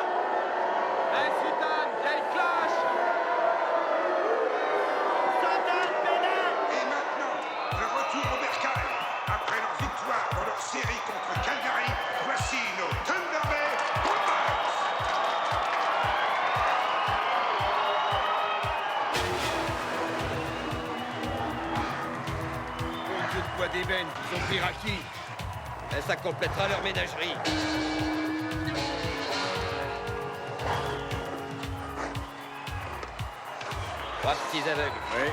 Eh, Sutton, quelle cloche! Sutton, pédale! Et maintenant, le retour au bercail. Après leur victoire dans leur série contre Calgary, voici nos Thunder Bay Bombers. Bon Dieu de poids d'ébène, ils ont pris Raki. Et ça complétera leur ménagerie. Trois petits aveugles. Oui.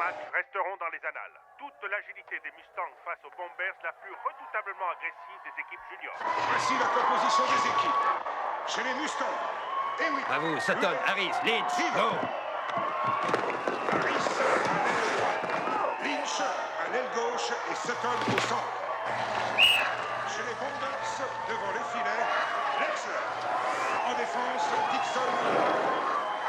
matchs resteront dans les annales. Toute l'agilité des Mustangs face aux Bombers, la plus redoutablement agressive des équipes juniors. Voici la composition des équipes. Chez les Mustangs, Hewitt. À vous, Sutton, Harris, Lynch, go! Harris, Lynch à l'aile gauche et Sutton au centre. Chez les Bombers, devant les filets, Lexler. En défense, Dixon.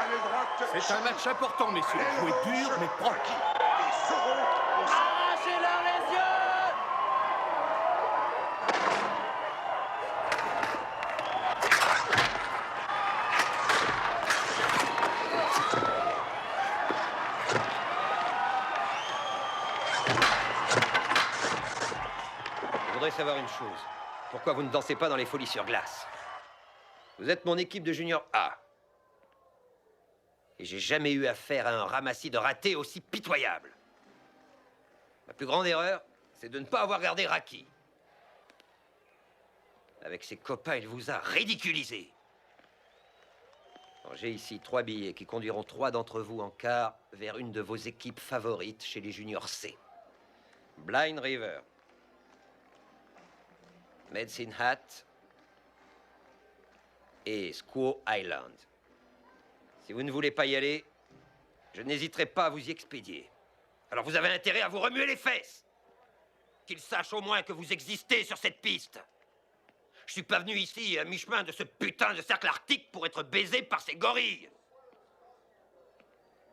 À l'aile droite, C'est un match important, messieurs. Jouez dur, mais propre. Et Soro au centre. Arrachez-leur les yeux! Je voudrais savoir une chose. Pourquoi vous ne dansez pas dans les folies sur glace? Vous êtes mon équipe de junior A. Et j'ai jamais eu affaire à un ramassis de ratés aussi pitoyable. Ma plus grande erreur, c'est de ne pas avoir gardé Raki. Avec ses copains, il vous a ridiculisé. Alors, j'ai ici 3 billets qui conduiront 3 d'entre vous en quart vers une de vos équipes favorites chez les juniors C. Blind River, Medicine Hat et Squaw Island. Si vous ne voulez pas y aller, je n'hésiterai pas à vous y expédier. Alors vous avez intérêt à vous remuer les fesses. Qu'ils sachent au moins que vous existez sur cette piste. Je suis pas venu ici à mi-chemin de ce putain de cercle arctique pour être baisé par ces gorilles.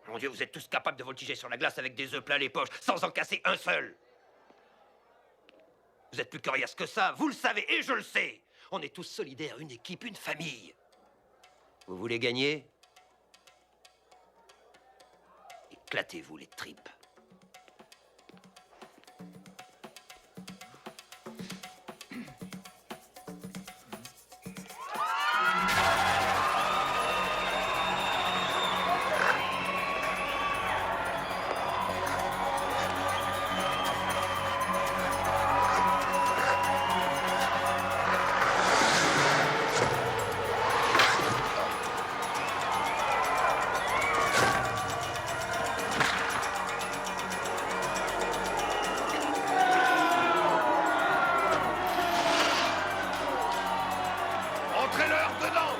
Mon Dieu, vous êtes tous capables de voltiger sur la glace avec des œufs plein les poches, sans en casser un seul. Vous êtes plus coriace que ça, vous le savez, et je le sais. On est tous solidaires, une équipe, une famille. Vous voulez gagner? Éclatez-vous les tripes. Entrez-leur dedans!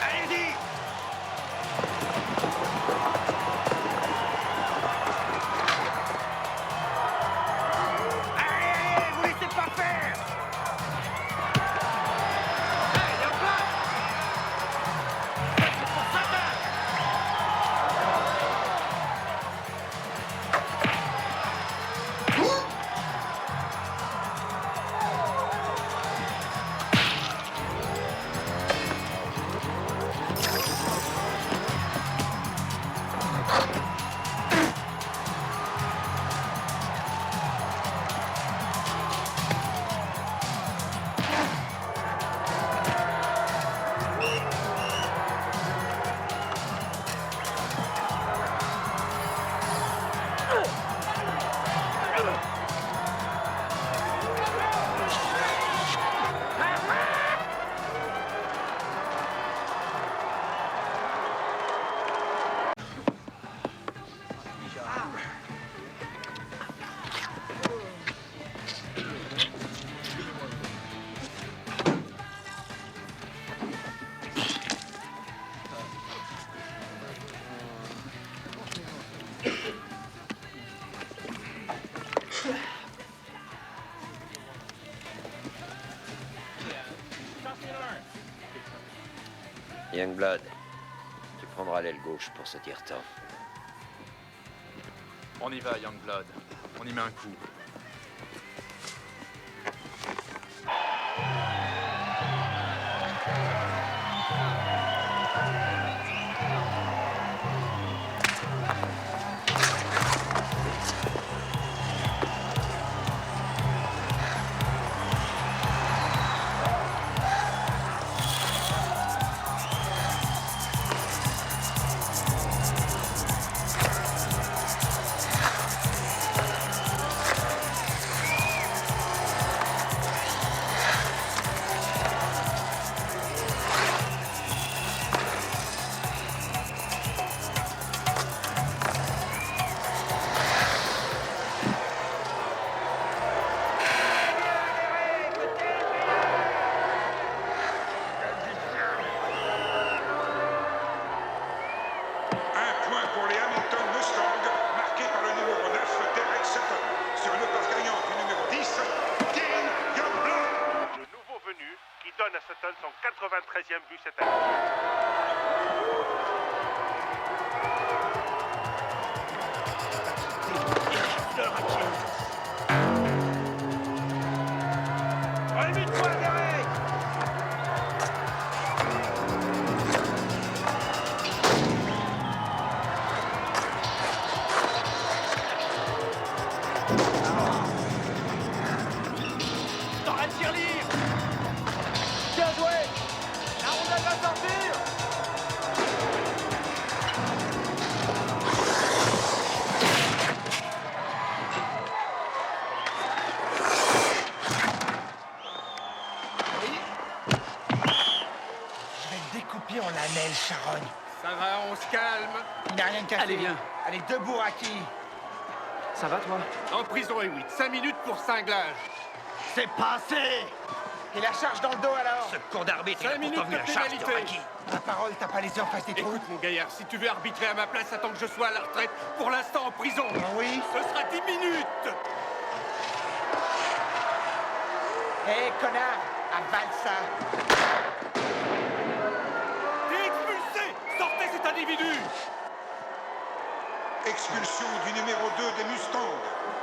Allez-y! Allez, vous laissez pas faire! Allez, en place! C'est pour ça, Youngblood, tu prendras l'aile gauche pour ce tire-temps. On y va, Youngblood. On y met un coup. à Sutton son 93e but cette année. Allume-toi, Derek! Dans la tirelire! Bien joué! La rondelle va sortir! Je vais te découper en lamelles, Charogne. Ça va, on se calme. Il n'a rien cassé. Allez, viens. Allez, debout, Raki. Ça va, toi? En prison, Hewitt. 5 minutes pour cinglage. C'est passé. Et la charge dans le dos, alors? Ce con d'arbitre, il a 5 minutes pourtant vu de la charge de pénalité. Raki. Ta parole, t'as pas les yeux en face des trous. Écoute, mon gaillard, si tu veux arbitrer à ma place, attends que je sois à la retraite. Pour l'instant, en prison. Oui? Ce sera 10 minutes. Hé, connard, avale ça. T'es expulsé. Sortez cet individu. Expulsion du numéro 2 des Mustangs,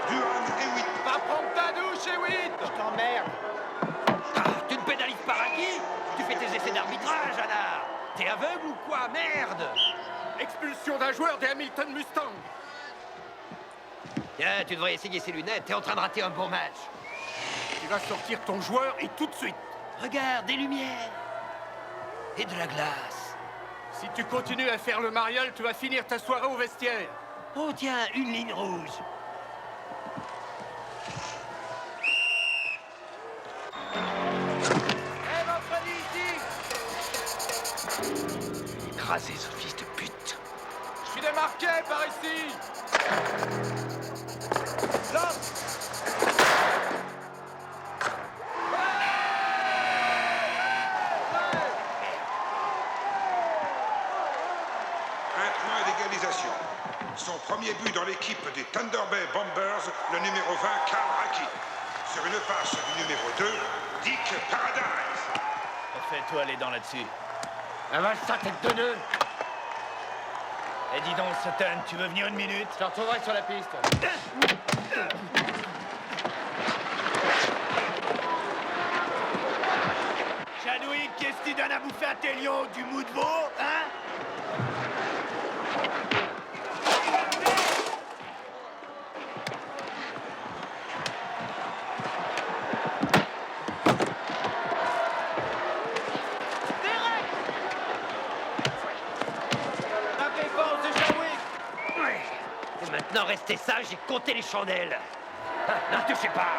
Duran Hewitt. Va prendre ta douche, Hewitt! Je t'emmerde. Tu ne pénalises pas Raki? Tu fais tes essais d'arbitrage, Anna. T'es aveugle ou quoi? Merde! Expulsion d'un joueur des Hamilton Mustang. Tiens, tu devrais essayer ses lunettes. T'es en train de rater un bon match. Tu vas sortir ton joueur et tout de suite. Regarde, des lumières. Et de la glace. Si tu continues à faire le mariole, tu vas finir ta soirée au vestiaire. Oh tiens, une ligne rouge. Eh, Manfredi, ici! Écrasez ce fils de pute. Je suis démarqué par ici! Lance! Un point d'égalisation. Son premier but dans l'équipe des Thunder Bay Bombers, le numéro 20, Carl Raki. Sur une passe du numéro 2, Dick Paradise. Fais-toi les dents là-dessus. Avale ça, tête de nœud! Eh, dis donc, Sutton, tu veux venir une minute? Je te retrouverai sur la piste. Chadwick, qu'est-ce que tu donnes à bouffer à tes lions? Du mou de veau, hein? Et maintenant, restez sage et comptez les chandelles. Ne touchez pas.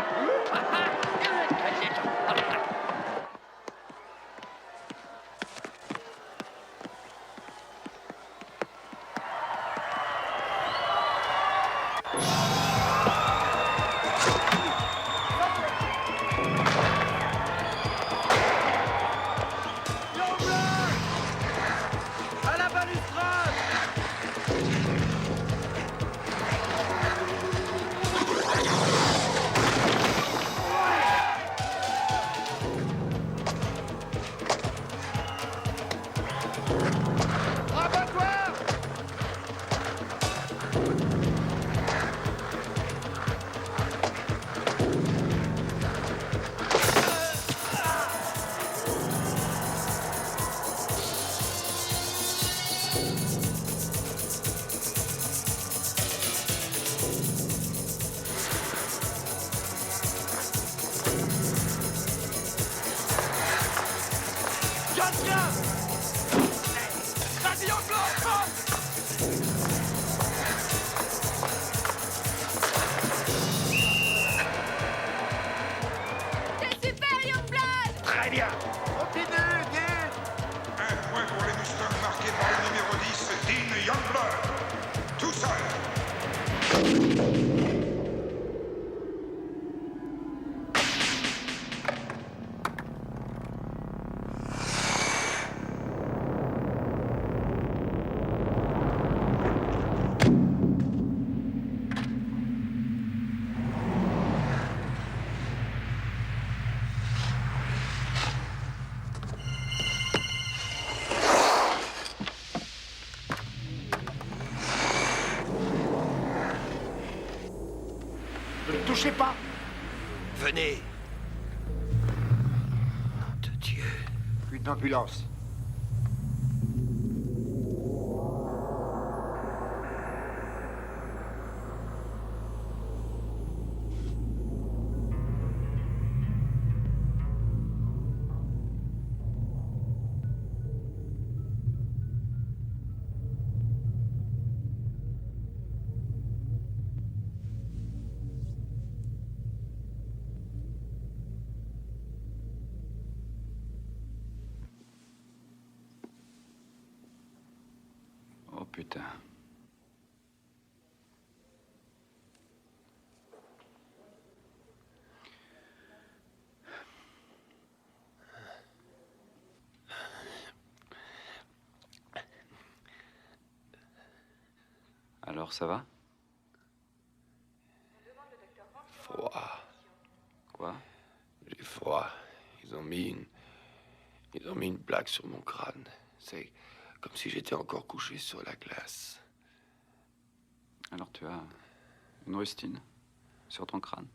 À la balustrade! Rabat-toi! Tiens! Vas-y, en blanc! T'es super, Youngblood! Très bien. Continue, vite! Un point pour les Mustangs marqué par le numéro 10, Dean Youngblood. Tout seul. touchez pas. Venez. Nom de Dieu. Une ambulance. Oh putain. Alors ça va? Froid. Quoi? J'ai froid. Ils ont mis une plaque sur mon crâne. C'est comme si j'étais encore couché sur la glace. Alors tu as une rustine sur ton crâne?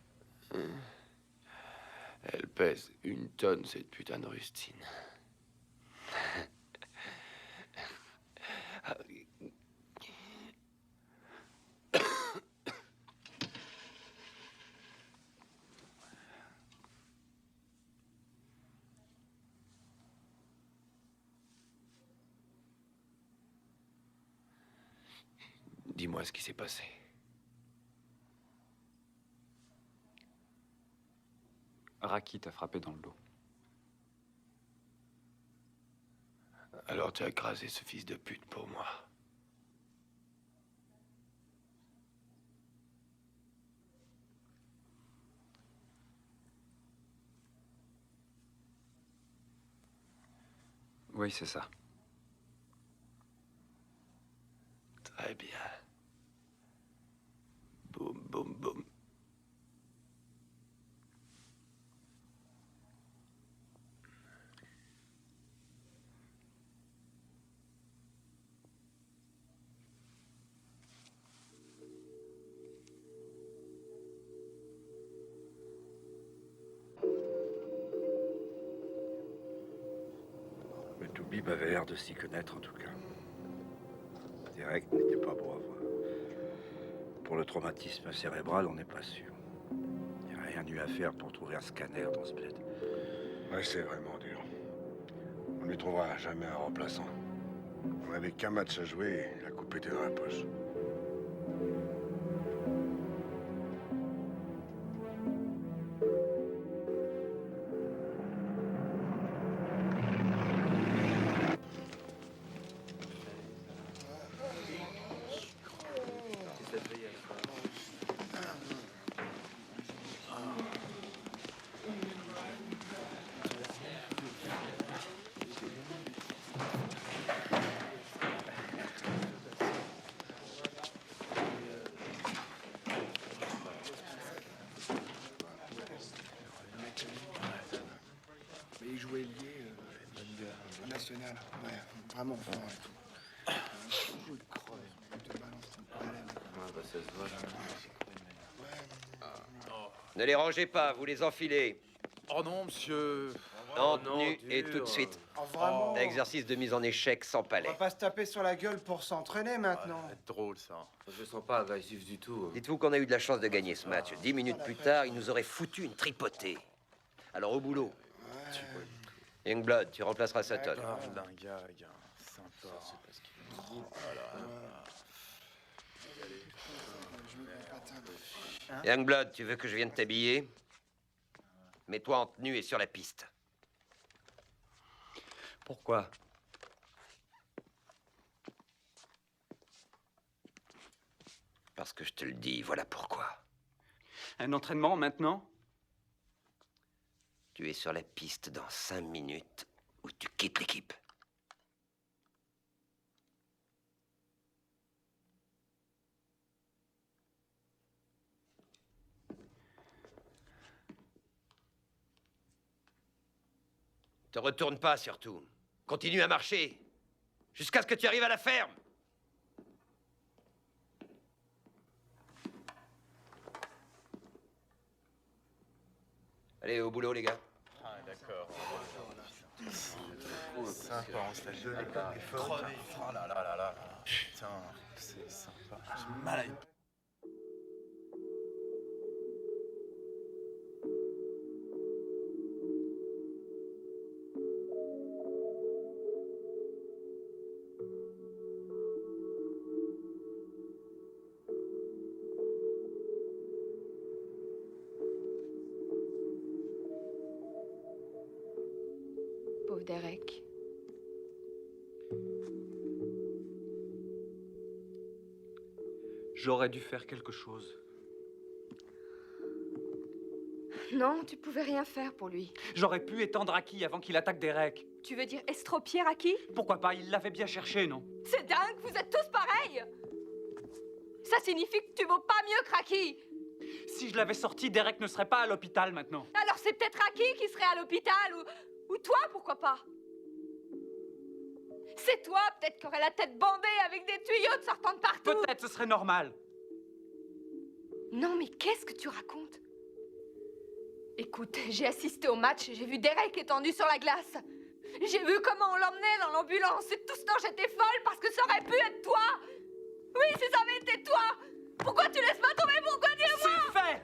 Elle pèse 1 tonne, cette putain de rustine. Dis-moi ce qui s'est passé. Raki t'a frappé dans le dos. Alors tu as écrasé ce fils de pute pour moi. Oui, c'est ça. Très bien. Boum, boum, boum. Le Toubib avait l'air de s'y connaître, en tout cas. Direct n'était pas beau à voir. Pour le traumatisme cérébral, on n'est pas sûr. Il n'y a rien eu à faire pour trouver un scanner dans ce bled. Ouais, c'est vraiment dur. On ne lui trouvera jamais un remplaçant. On n'avait qu'un match à jouer et la coupe était dans la poche. Mais il jouait lié national. Ouais, vraiment fort et tout. Je le creuse. Il te balance ton problème. Ça se voit, Ne les rangez pas, vous les enfilez. Oh non, monsieur. En tenue et tout de suite. Oh, vraiment? Exercice de mise en échec sans On palais. va pas se taper sur la gueule pour s'entraîner maintenant. Drôle, ça. Je sens pas agressif du tout. Dites-vous qu'on a eu de la chance de gagner ce match. 10 minutes plus tard, ils nous auraient foutu une tripotée. Alors au boulot. Youngblood, tu remplaceras Sutton. Un gars, sympa. Youngblood, tu veux que je vienne t'habiller? Mets-toi en tenue et sur la piste. Pourquoi? Parce que je te le dis, voilà pourquoi. Un entraînement maintenant? Tu es sur la piste dans 5 minutes ou tu quittes l'équipe. Te retourne pas surtout. Continue à marcher jusqu'à ce que tu arrives à la ferme. Allez, au boulot, les gars. Ah, d'accord. Sympa, on se la gueule pas plus fort. Oh là là là là. Putain, c'est sympa. J'ai mal à une... Pauvre Derek. J'aurais dû faire quelque chose. Non, tu pouvais rien faire pour lui. J'aurais pu étendre Raki avant qu'il attaque Derek. Tu veux dire estropier Raki? Pourquoi pas? Il l'avait bien cherché, non? C'est dingue, vous êtes tous pareils! Ça signifie que tu vaux pas mieux que Raki! Si je l'avais sorti, Derek ne serait pas à l'hôpital maintenant. Alors c'est peut-être Raki qui serait à l'hôpital, ou toi, pourquoi pas? C'est toi, peut-être, qui aurais la tête bandée avec des tuyaux sortant de partout! Peut-être ce serait normal. Non, mais qu'est-ce que tu racontes? Écoute, j'ai assisté au match et j'ai vu Derek étendu sur la glace. J'ai vu comment on l'emmenait dans l'ambulance et tout ce temps j'étais folle parce que ça aurait pu être toi! Oui, si ça avait été toi! Pourquoi tu laisses pas tomber? Pourquoi, dis-moi? C'est fait!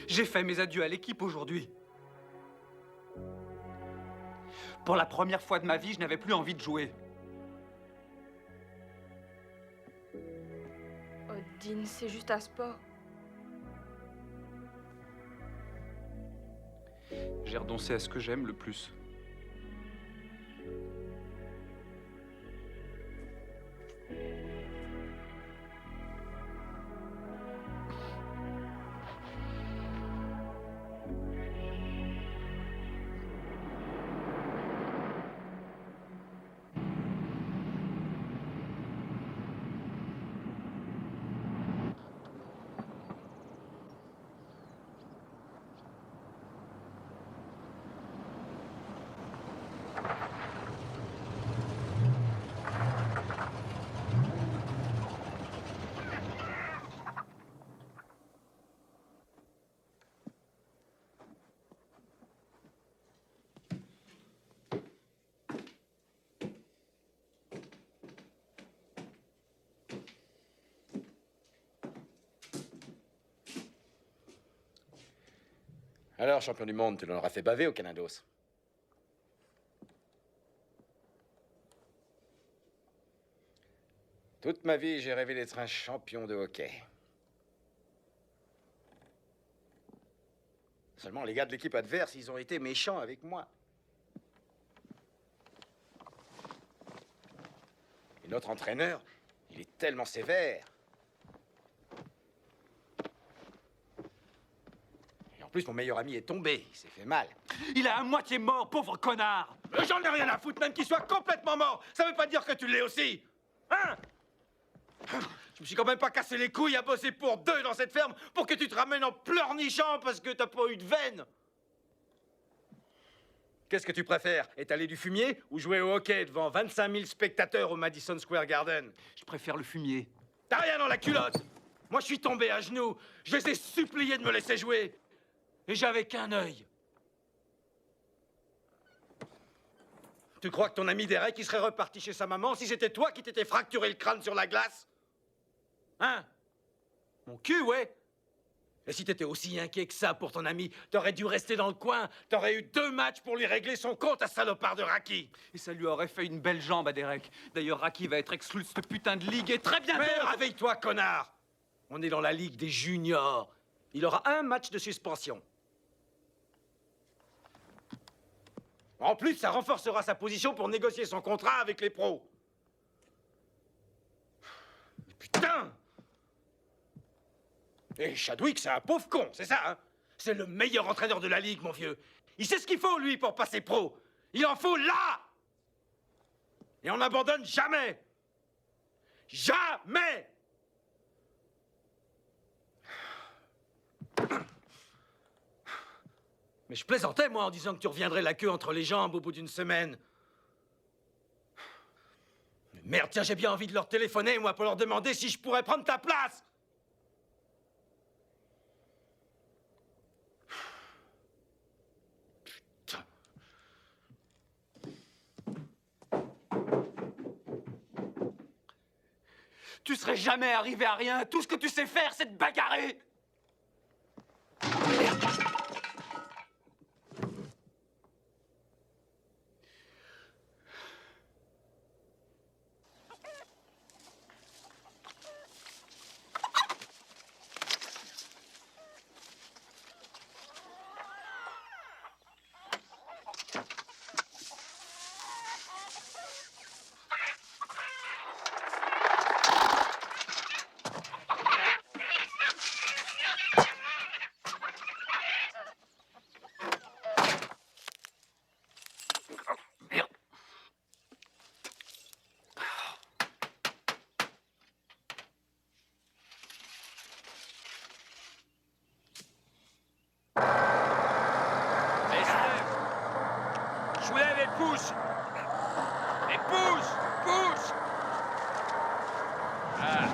J'ai fait mes adieux à l'équipe aujourd'hui. Pour la première fois de ma vie, je n'avais plus envie de jouer. Oh, Dean, c'est juste un sport. J'ai renoncé à ce que j'aime le plus. Alors, champion du monde, tu l'en auras fait baver au Canados. Toute ma vie, j'ai rêvé d'être un champion de hockey. Seulement, les gars de l'équipe adverse, ils ont été méchants avec moi. Et notre entraîneur, il est tellement sévère. Et en plus, mon meilleur ami est tombé. Il s'est fait mal. Il est à moitié mort, pauvre connard! J'en ai rien à foutre, même qu'il soit complètement mort. Ça veut pas dire que tu l'es aussi. Hein? Je me suis quand même pas cassé les couilles à bosser pour deux dans cette ferme pour que tu te ramènes en pleurnichant parce que t'as pas eu de veine. Qu'est-ce que tu préfères, étaler du fumier ou jouer au hockey devant 25 000 spectateurs au Madison Square Garden? Je préfère le fumier. T'as rien dans la culotte. Moi, je suis tombé à genoux. Je les ai suppliés de me laisser jouer. Et j'avais qu'un œil. Tu crois que ton ami Derek, il serait reparti chez sa maman si c'était toi qui t'étais fracturé le crâne sur la glace? Hein? Mon cul, ouais. Et si t'étais aussi inquiet que ça pour ton ami, t'aurais dû rester dans le coin. T'aurais eu 2 matchs pour lui régler son compte à salopard de Raki. Et ça lui aurait fait une belle jambe à Derek. D'ailleurs, Raki va être exclu de cette putain de ligue et très bientôt... Mais réveille-toi, connard! On est dans la ligue des juniors. Il aura 1 match de suspension. En plus, ça renforcera sa position pour négocier son contrat avec les pros. Putain! Et Chadwick, c'est un pauvre con, c'est ça, hein? C'est le meilleur entraîneur de la ligue, mon vieux. Il sait ce qu'il faut, lui, pour passer pro. Il en faut là! Et on n'abandonne jamais! Jamais! Mais je plaisantais, moi, en disant que tu reviendrais la queue entre les jambes au bout d'une semaine. Mais merde, tiens, j'ai bien envie de leur téléphoner, moi, pour leur demander si je pourrais prendre ta place! Tu serais jamais arrivé à rien. Tout ce que tu sais faire, c'est te bagarrer. Soulève et pousse. Et pousse, pousse. Ah.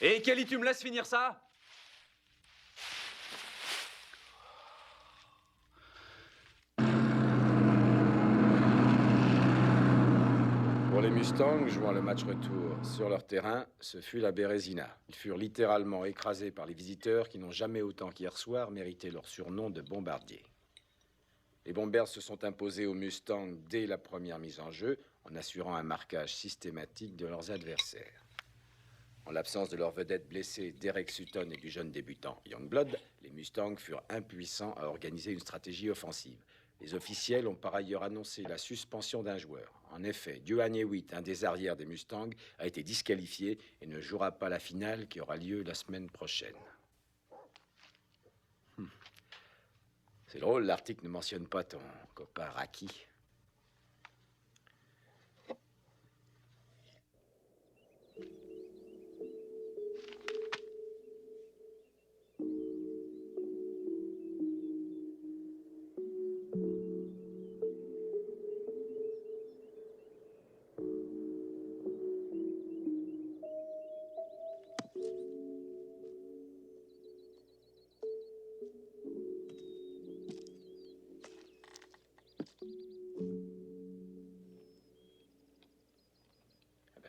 Et Kelly, tu me laisses finir ça? Pour les Mustangs, jouant le match retour sur leur terrain, ce fut la Bérésina. Ils furent littéralement écrasés par les visiteurs qui n'ont jamais autant qu'hier soir mérité leur surnom de bombardiers. Les Bombers se sont imposés aux Mustangs dès la première mise en jeu, en assurant un marquage systématique de leurs adversaires. En l'absence de leur vedette blessée Derek Sutton et du jeune débutant Youngblood, les Mustangs furent impuissants à organiser une stratégie offensive. Les officiels ont par ailleurs annoncé la suspension d'un joueur. En effet, Duane Hewitt, un des arrières des Mustangs, a été disqualifié et ne jouera pas la finale qui aura lieu la semaine prochaine. C'est drôle, l'article ne mentionne pas ton copain Raki.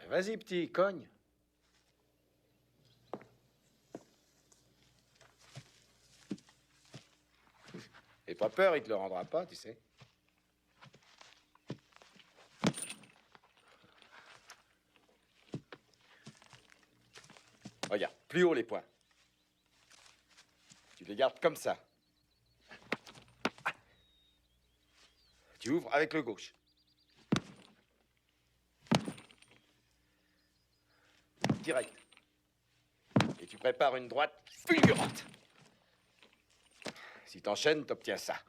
Vas-y, petit, cogne. Et pas peur, il te le rendra pas, tu sais. Regarde, plus haut les poings. Tu les gardes comme ça. Tu ouvres avec le gauche. Direct. Et tu prépares une droite fulgurante. Si t'enchaînes, t'obtiens ça.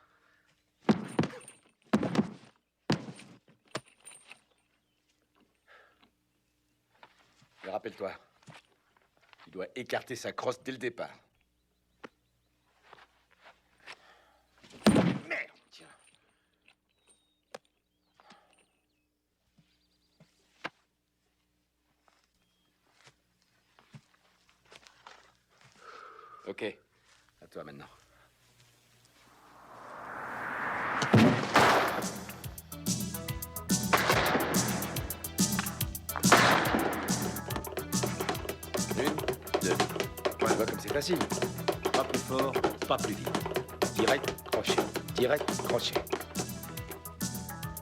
Mais rappelle-toi, tu dois écarter sa crosse dès le départ. Merde, tiens. Ok, à toi maintenant. Une, deux. Tu vois comme c'est facile. Pas plus fort, pas plus vite. Direct, crochet. Direct, crochet.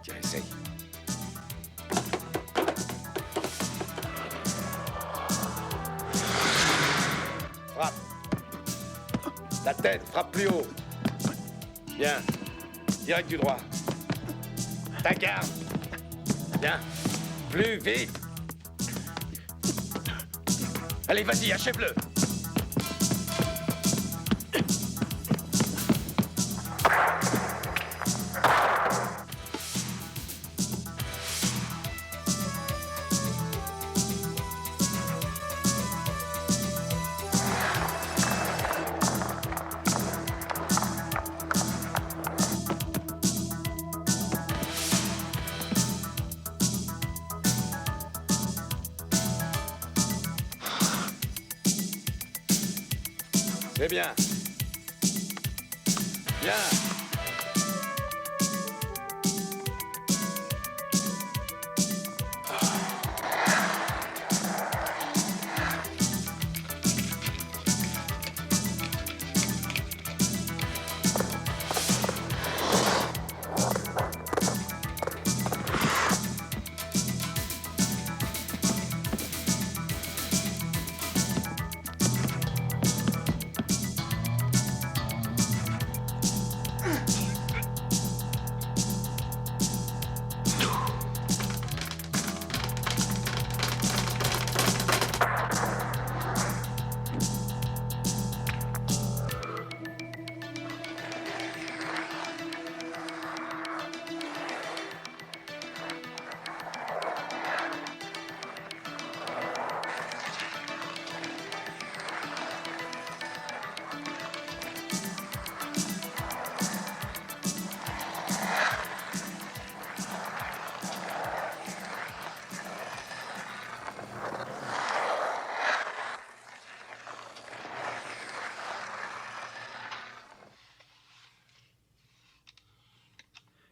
Tiens, essaye. Frappe. La tête, frappe plus haut. Bien. Direct du droit. Ta garde. Bien. Plus vite. Allez, vas-y, achève-le. C'est bien. Bien.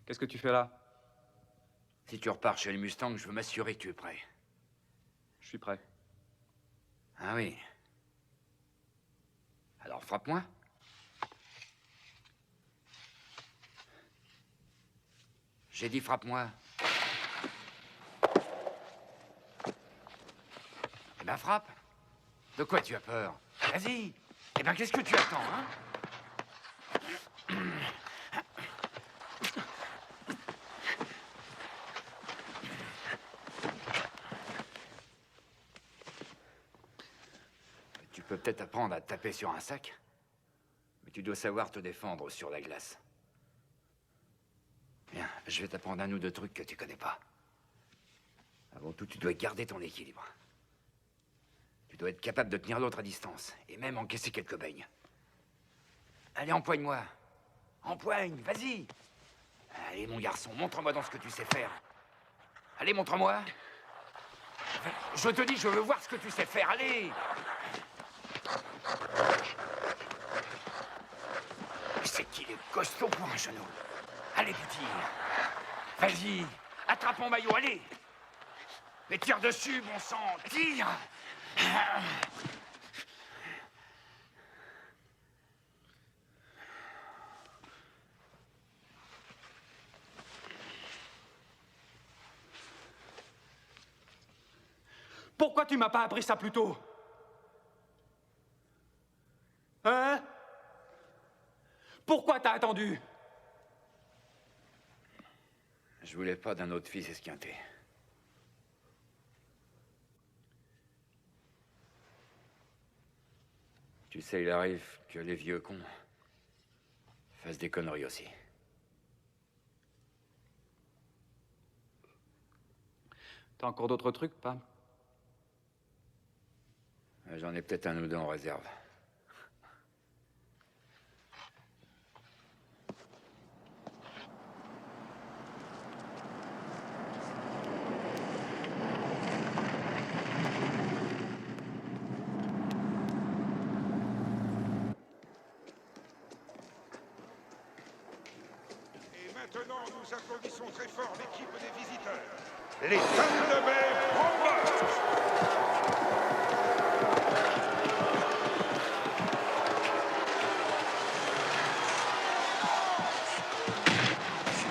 Qu'est-ce que tu fais là? Si tu repars chez les Mustangs, je veux m'assurer que tu es prêt. Je suis prêt. Ah oui. Alors frappe-moi. J'ai dit frappe-moi. Eh ben frappe. De quoi tu as peur? Vas-y. Eh ben qu'est-ce que tu attends, hein? Tu peux peut-être apprendre à taper sur un sac, mais tu dois savoir te défendre sur la glace. Bien, je vais t'apprendre un ou deux trucs que tu connais pas. Avant tout, tu dois garder ton équilibre. Tu dois être capable de tenir l'autre à distance, et même encaisser quelques beignes. Allez, empoigne-moi. Empoigne, vas-y. Allez, mon garçon, montre-moi dans ce que tu sais faire. Allez, montre-moi. Je te dis, je veux voir ce que tu sais faire, allez. C'est qu'il est costaud pour un genou. Allez, petit. Vas-y, attrape mon maillot, allez. Mais tire dessus, bon sang, tire. Pourquoi tu m'as pas appris ça plus tôt? Hein? Pourquoi t'as attendu? Je voulais pas d'un autre fils esquinté. Tu sais, il arrive que les vieux cons fassent des conneries aussi. T'as encore d'autres trucs, pas? J'en ai peut-être un ou deux en réserve. Et maintenant, nous applaudissons très fort l'équipe des visiteurs. Les Thunder Bay Bombers.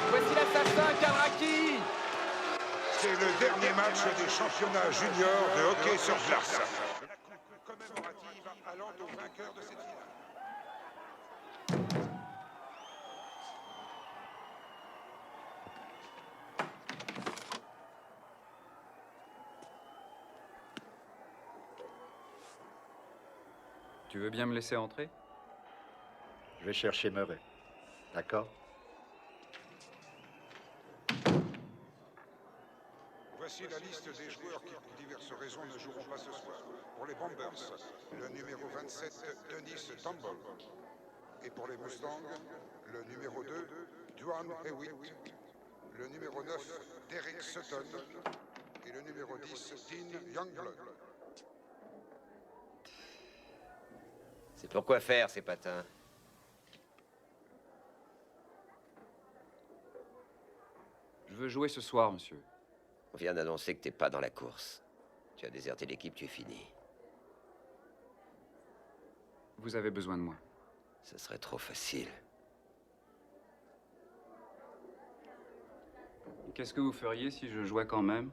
Voici l'assassin, Kadraki. C'est le dernier match des championnats juniors de hockey sur glace. La coupe commémorative allant au vainqueur de cette finale. Tu veux bien me laisser entrer? Je vais chercher Murray. D'accord? Voici la liste des joueurs qui, pour diverses raisons, ne joueront pas ce soir. Pour les Bombers, le numéro 27, Dennis Tumble. Et pour les Mustangs, le numéro 2, Duane Hewitt. Le numéro 9, Derek Sutton. Et le numéro 10, Dean Youngblood. C'est pour quoi faire, ces patins? Je veux jouer ce soir, monsieur. On vient d'annoncer que t'es pas dans la course. Tu as déserté l'équipe, tu es fini. Vous avez besoin de moi. Ce serait trop facile. Qu'est-ce que vous feriez si je jouais quand même?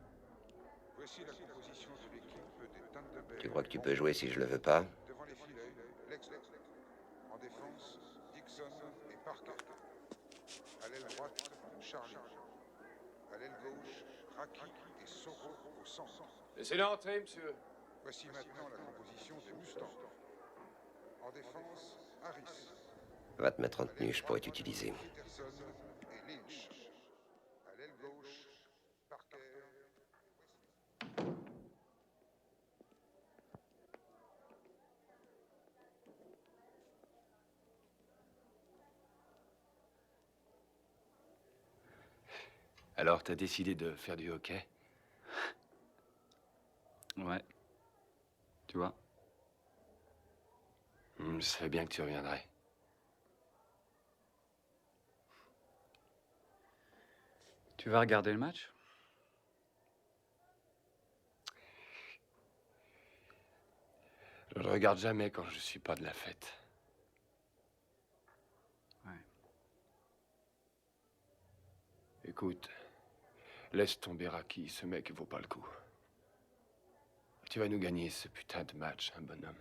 Voici la composition de l'équipe des Thunder Bay. Tu crois que tu peux jouer si je le veux pas? Devant les filets, Lexler. En défense, Dixon et Parker. À l'aile droite, Charlie. À l'aile gauche, Raki et Soro au centre. Laissez-le entrer, monsieur. Voici maintenant la composition des Mustangs. En défense, Harris, Va te mettre en tenue, je pourrais t'utiliser. Peterson et Lynch. À l'aile gauche, Parker. Alors, t'as décidé de faire du hockey? Ouais. Tu vois? Je savais bien que tu reviendrais. Tu vas regarder le match? Je ne regarde jamais quand je suis pas de la fête. Ouais. Écoute, laisse tomber Raki, ce mec vaut pas le coup. Tu vas nous gagner ce putain de match, un bonhomme.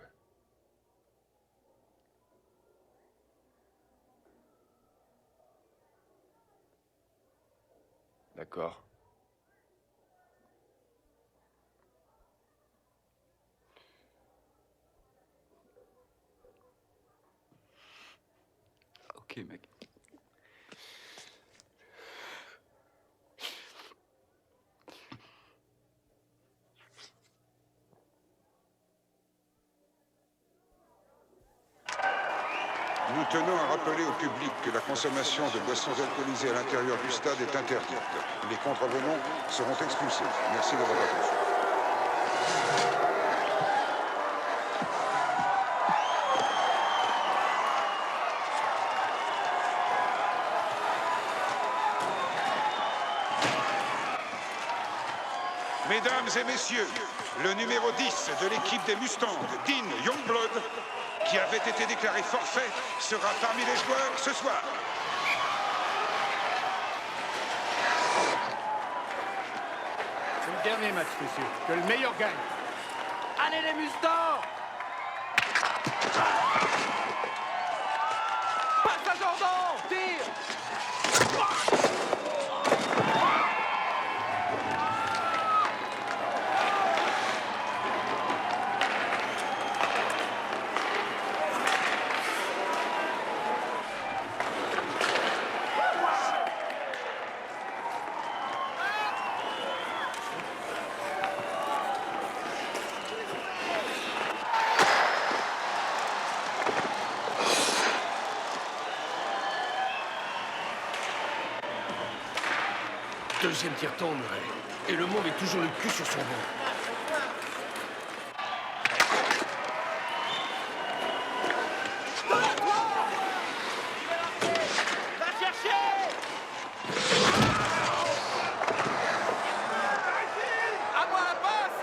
D'accord? Ok, mec. Nous tenons à rappeler au public que la consommation de boissons alcoolisées à l'intérieur du stade est interdite. Les contrevenants seront expulsés. Merci de votre attention. Mesdames et messieurs, le numéro 10 de l'équipe des Mustangs, Dean Youngblood, qui avait été déclaré forfait, sera parmi les joueurs ce soir. C'est le dernier match, monsieur. Que le meilleur gagne. Allez les Mustangs! Passe à Jordan! Tire! Deuxième tir-temps, Murray. Et le monde est toujours le cul sur son banc. Va chercher! À moi la passe!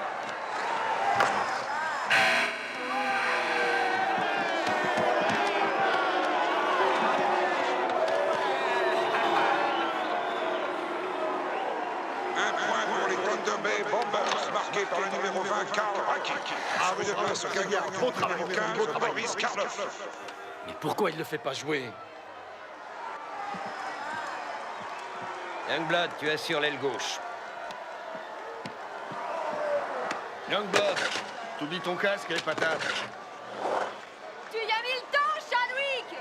Un point pour les Thunder Bay Bombers, marqué par le numéro 20, Karl Rakic. Sur une passe gagnante du numéro 15, Boris Karloff. Mais pourquoi il ne le fait pas jouer? Youngblood, tu assures l'aile gauche. Youngblood, t'oublies ton casque et les patates. Tu y as mis le temps, Chadwick!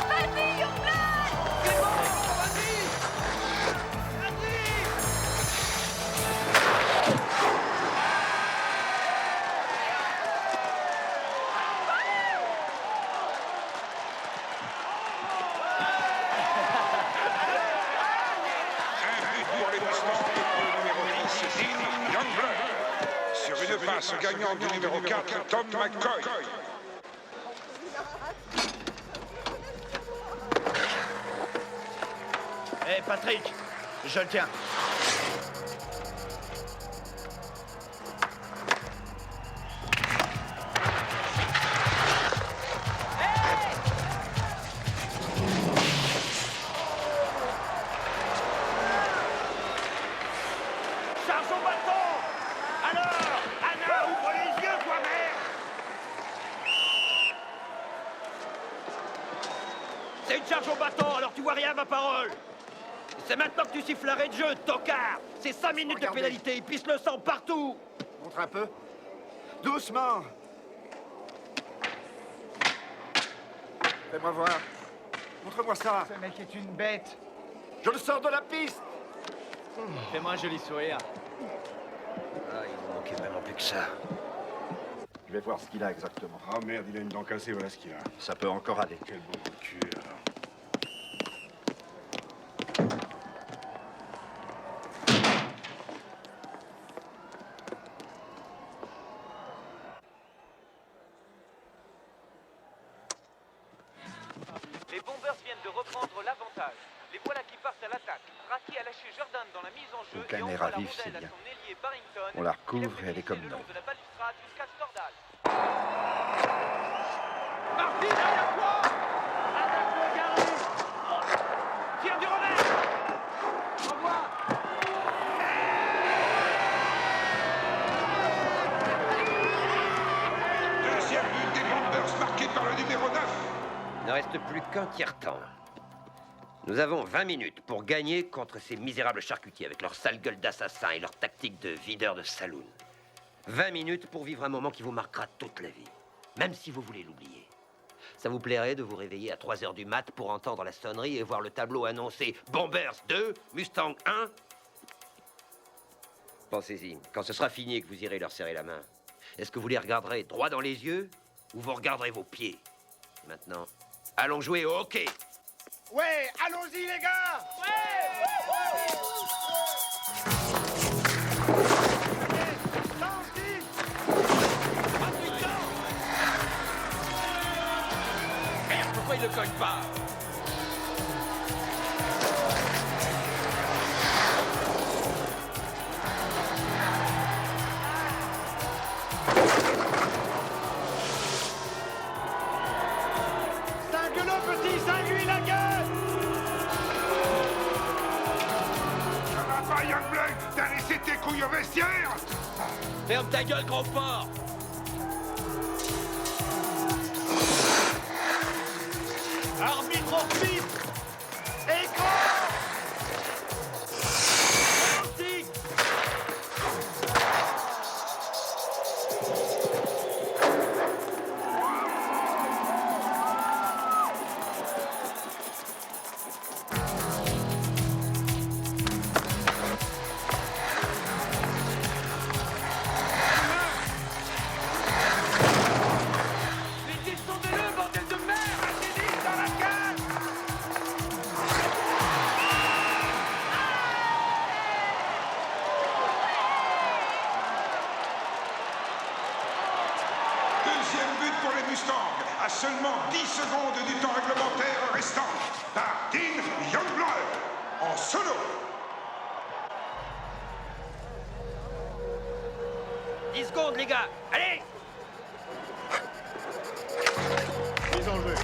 Vas-y, Youngblood! C'est bon, vas-y! Un but pour les Mustangs et le numéro 10, Dean Youngblood. Sur une passe gagnante du numéro 4, Tom McCoy. Hé, Patrick, je le tiens. Charge au bâton! Alors, Anna, ouvre les yeux, toi, mère! C'est une charge au bâton, alors tu vois rien à ma parole. C'est maintenant que tu siffles l'arrêt de jeu, tocard. C'est 5 minutes de pénalité, il pisse le sang partout. Montre un peu. Doucement. Fais-moi voir. Montre-moi ça. Ce mec est une bête. Je le sors de la piste. Fais-moi un joli sourire. Ah, il ne manquait vraiment plus que ça. Je vais voir ce qu'il a exactement. Ah merde, il a une dent cassée, voilà ce qu'il a. Ça peut encore aller. Quel beau cul, alors. reprendre l'avantage. Les voilà qui partent à l'attaque. Raki a lâché Jordan dans la mise en jeu Aucun et n'est envoie la ravi, c'est rondelle à bien. son ailier Barrington. On la recouvre et elle est comme le long neuve. de la balustrade jusqu'à Stordal. Marty, derrière toi! Attaque-le, Gary! Tire du revers! Envoie! Deuxième but des Bombers marqué par le numéro 9. Il ne reste plus qu'un tiers-temps. Nous avons 20 minutes pour gagner contre ces misérables charcutiers avec leur sale gueule d'assassin et leur tactique de videur de saloon. 20 minutes pour vivre un moment qui vous marquera toute la vie, même si vous voulez l'oublier. Ça vous plairait de vous réveiller à 3 h du mat pour entendre la sonnerie et voir le tableau annoncer Bombers 2, Mustang 1? Pensez-y, quand ce sera fini et que vous irez leur serrer la main, est-ce que vous les regarderez droit dans les yeux ou vous regarderez vos pieds? Et maintenant, allons jouer au hockey. Ouais, allons-y les gars! Merde, pourquoi il ne cogne pas? Cingle-le, petit, cingle-lui la gueule! Ça va pas, Youngblood? T'as laissé tes couilles au vestiaire? Ferme ta gueule, gros porc! Arbitre en piste! Écran! Penalty! Mais descendez-le, bordel de merde! Allez, dans la cage! Deuxième but pour les Mustangs, à seulement 10 secondes du temps réglementaire restant, par Dean Youngblood, en solo. 10 secondes, les gars! Allez! Mise en jeu.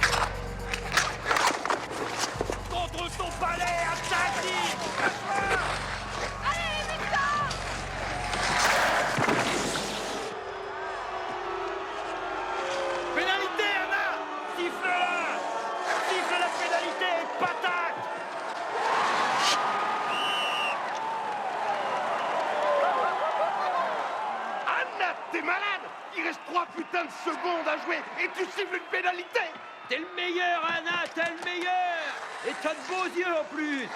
Contre ton palais, attaque! Allez, Victor! Pénalité, Anna! Siffle-la! Siffle la pénalité, patate! Anna, t'es malade! Il reste 3 putains de secondes à jouer et tu siffles une pénalité! T'es le meilleur, Anna! T'es le meilleur! Et t'as de beaux yeux en plus!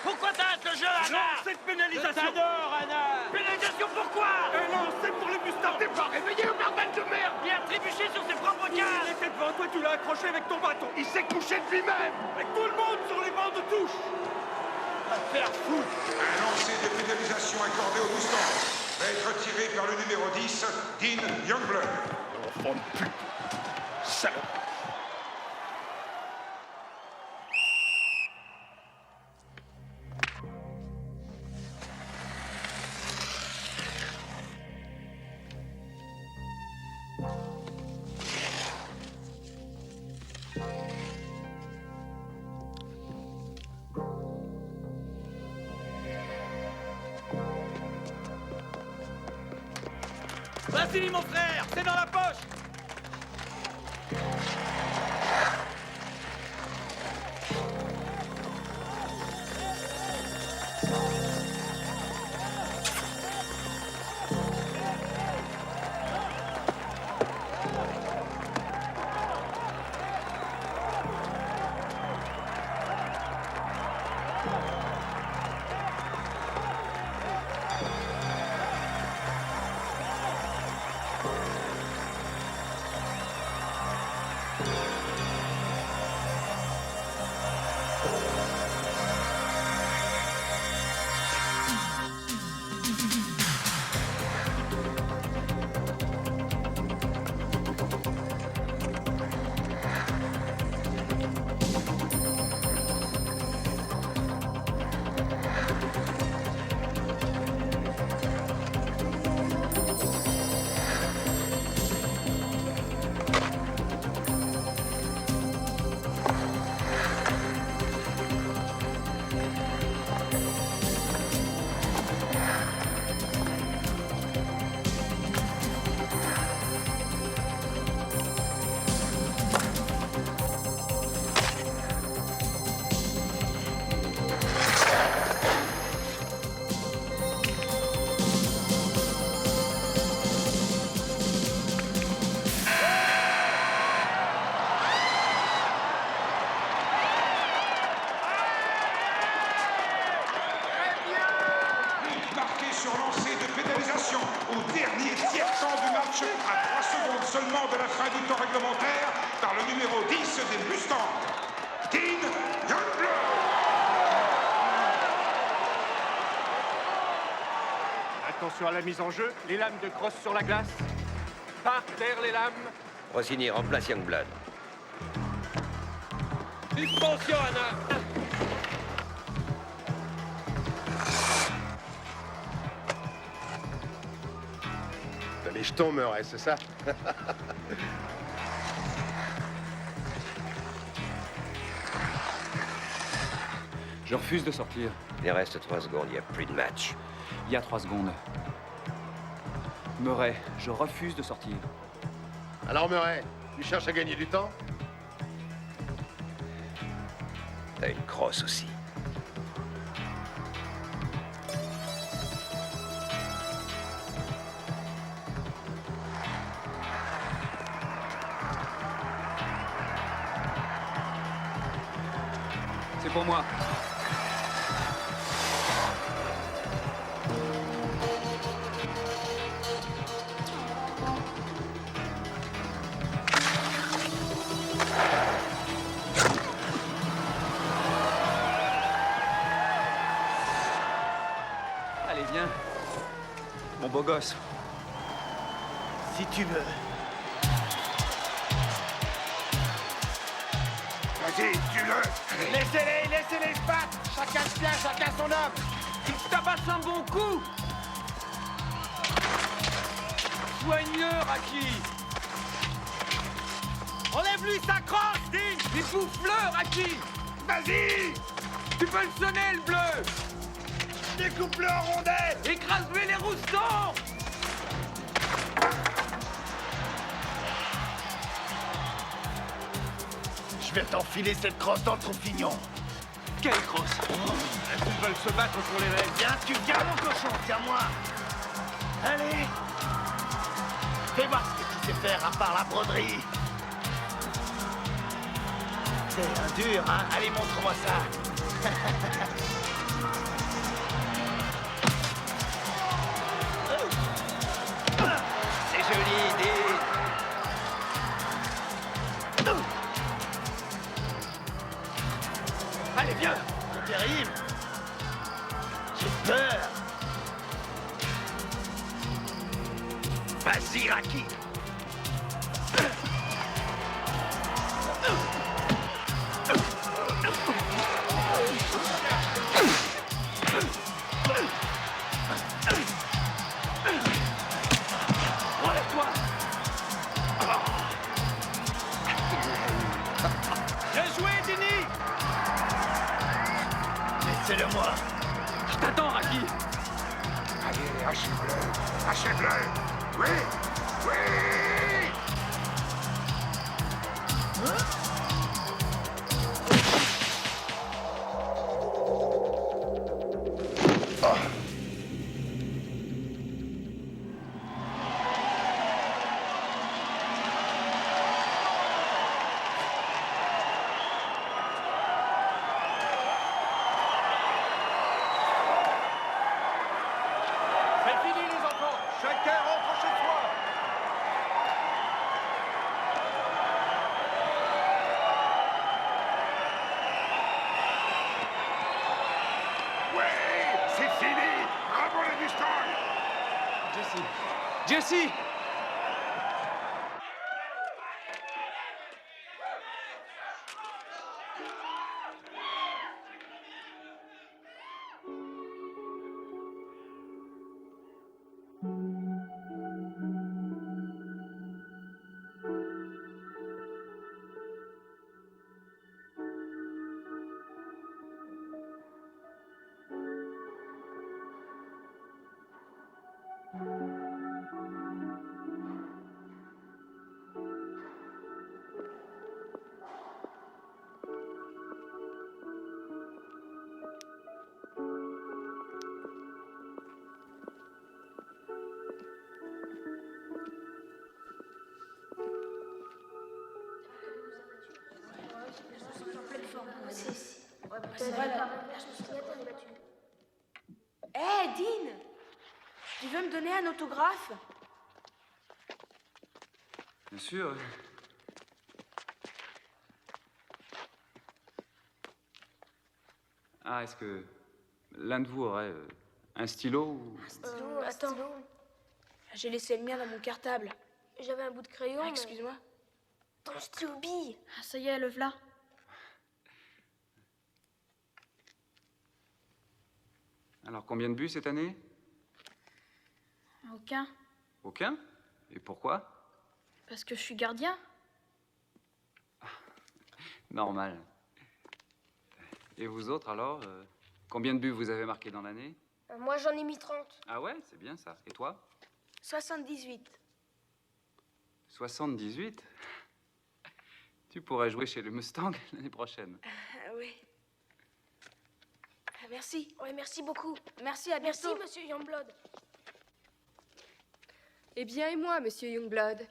Pourquoi t'arrêtes le jeu, Anna? Non, cette pénalisation! Je t'adore, Anna! Pénalisation pourquoi? Non, c'est pour les Mustangs! T'es pas réveillé, bordel de merde! Il a trébuché sur ses propres cases! Il était devant toi, tu l'as accroché avec ton bâton! Il s'est couché de lui-même! Et tout le monde sur les bancs de touche! Va te faire foutre! Un lancer de pénalisation accordé aux Mustangs va être tiré par le numéro 10, Dean Youngblood. Enfant de pute! Salope! Vas-y, mon frère, c'est dans la poche! moment de la fin du temps réglementaire par le numéro 10 des Mustangs, Dean Youngblood. Attention à la mise en jeu, les lames de crosse sur la glace. Par terre les lames. Rossini remplace Youngblood. Suspension, Anna. T'as les jetons, Murray, c'est ça? Je refuse de sortir. Il reste 3 secondes, il n'y a plus de match. Il y a 3 secondes. Murray, je refuse de sortir. Alors, Murray, tu cherches à gagner du temps? T'as une crosse aussi. C'est pour moi. Allez, viens. Mon beau gosse. Si tu veux. Vas-y, tue-le. Laissez-les se battre. Chacun se tient, chacun son homme. Il tabasse un bon coup. Soigne-le, Raki. Enlève-lui sa crosse, Dean. Il bouffe-le, Raki. Vas-y. Tu peux le sonner, le bleu. Découpe-le en rondelles. Écrase-lui les roustons. Je vais t'enfiler cette crosse dans le trou-pignon. Quelle crosse? Ils veulent se battre pour les rêves. Viens, tu viens, mon cochon, tiens-moi. Allez. Fais voir ce que tu sais faire à part la broderie. C'est un dur, hein? Allez, montre-moi ça. C'est joli, Dean. Allez, viens. C'est terrible. J'ai peur. Vas-y, Raki. Relève-toi. Bien joué, Denis. Laissez-le moi. Je t'attends, Raki. Allez, achève-le. Achève-le. Oui. Oui. C'est fini, les enfants. Chacun rentre chez soi. Oui. C'est fini. Bravo les Mustangs. Jesse! Hé, Dean! Tu veux me donner un autographe? Bien sûr. Ah, est-ce que l'un de vous aurait un stylo ou... Attends. J'ai laissé le mien dans mon cartable. J'avais un bout de crayon. Ah, excuse-moi. Ton stylo bille. Ah, ça y est, le v'là. Alors, combien de buts cette année? Aucun. Aucun? Et pourquoi? Parce que je suis gardien. Normal. Et vous autres, alors combien de buts vous avez marqués dans l'année? Moi, j'en ai mis 30. Ah ouais, c'est bien ça. Et toi? 78. 78? Tu pourrais jouer chez le Mustang l'année prochaine. Oui. Merci. Ouais, merci beaucoup. Merci, à bientôt. Merci, monsieur Youngblood. Eh bien, et moi, monsieur Youngblood?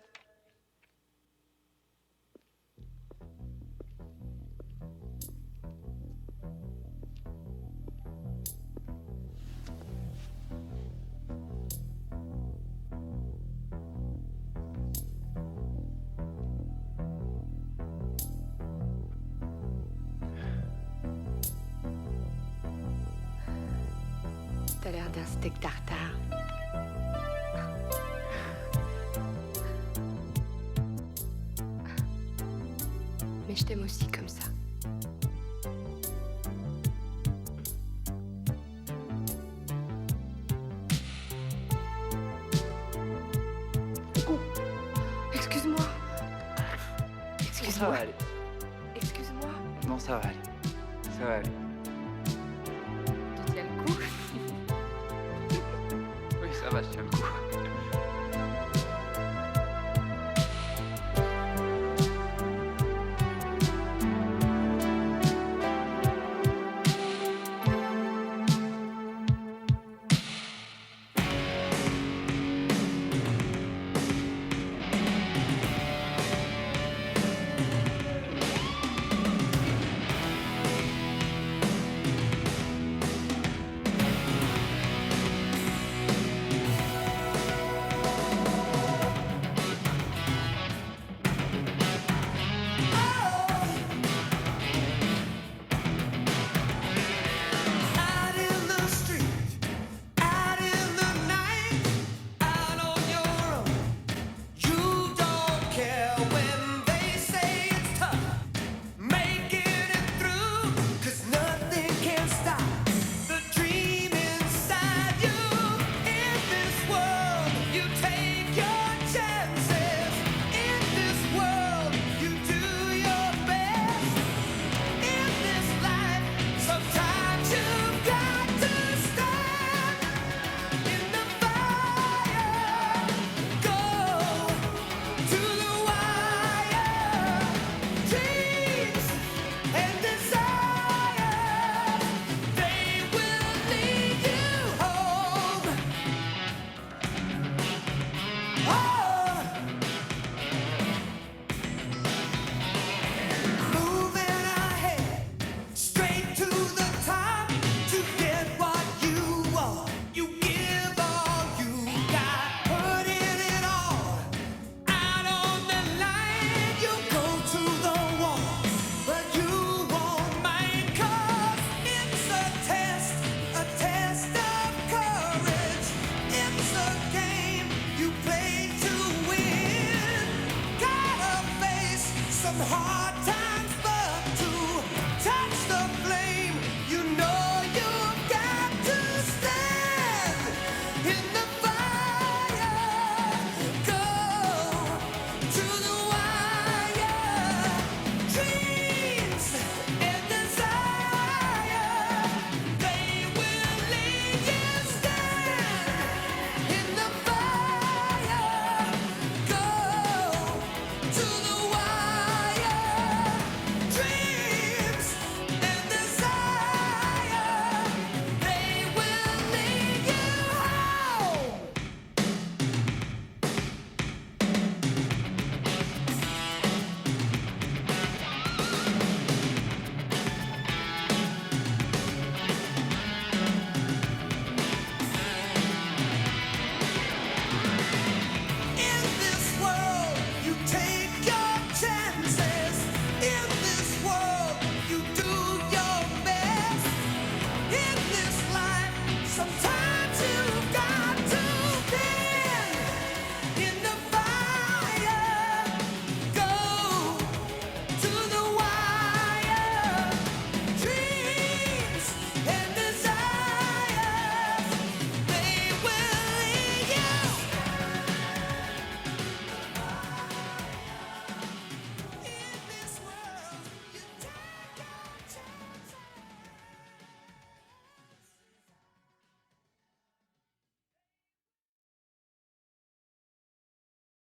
T'as l'air d'un steak tartare. Mais je t'aime aussi comme ça. Oh, excuse-moi. Ça va aller. Excuse-moi. Non, ça va aller. Ça va aller. Tu tiens le coup? Oui, ça va, je tiens le coup.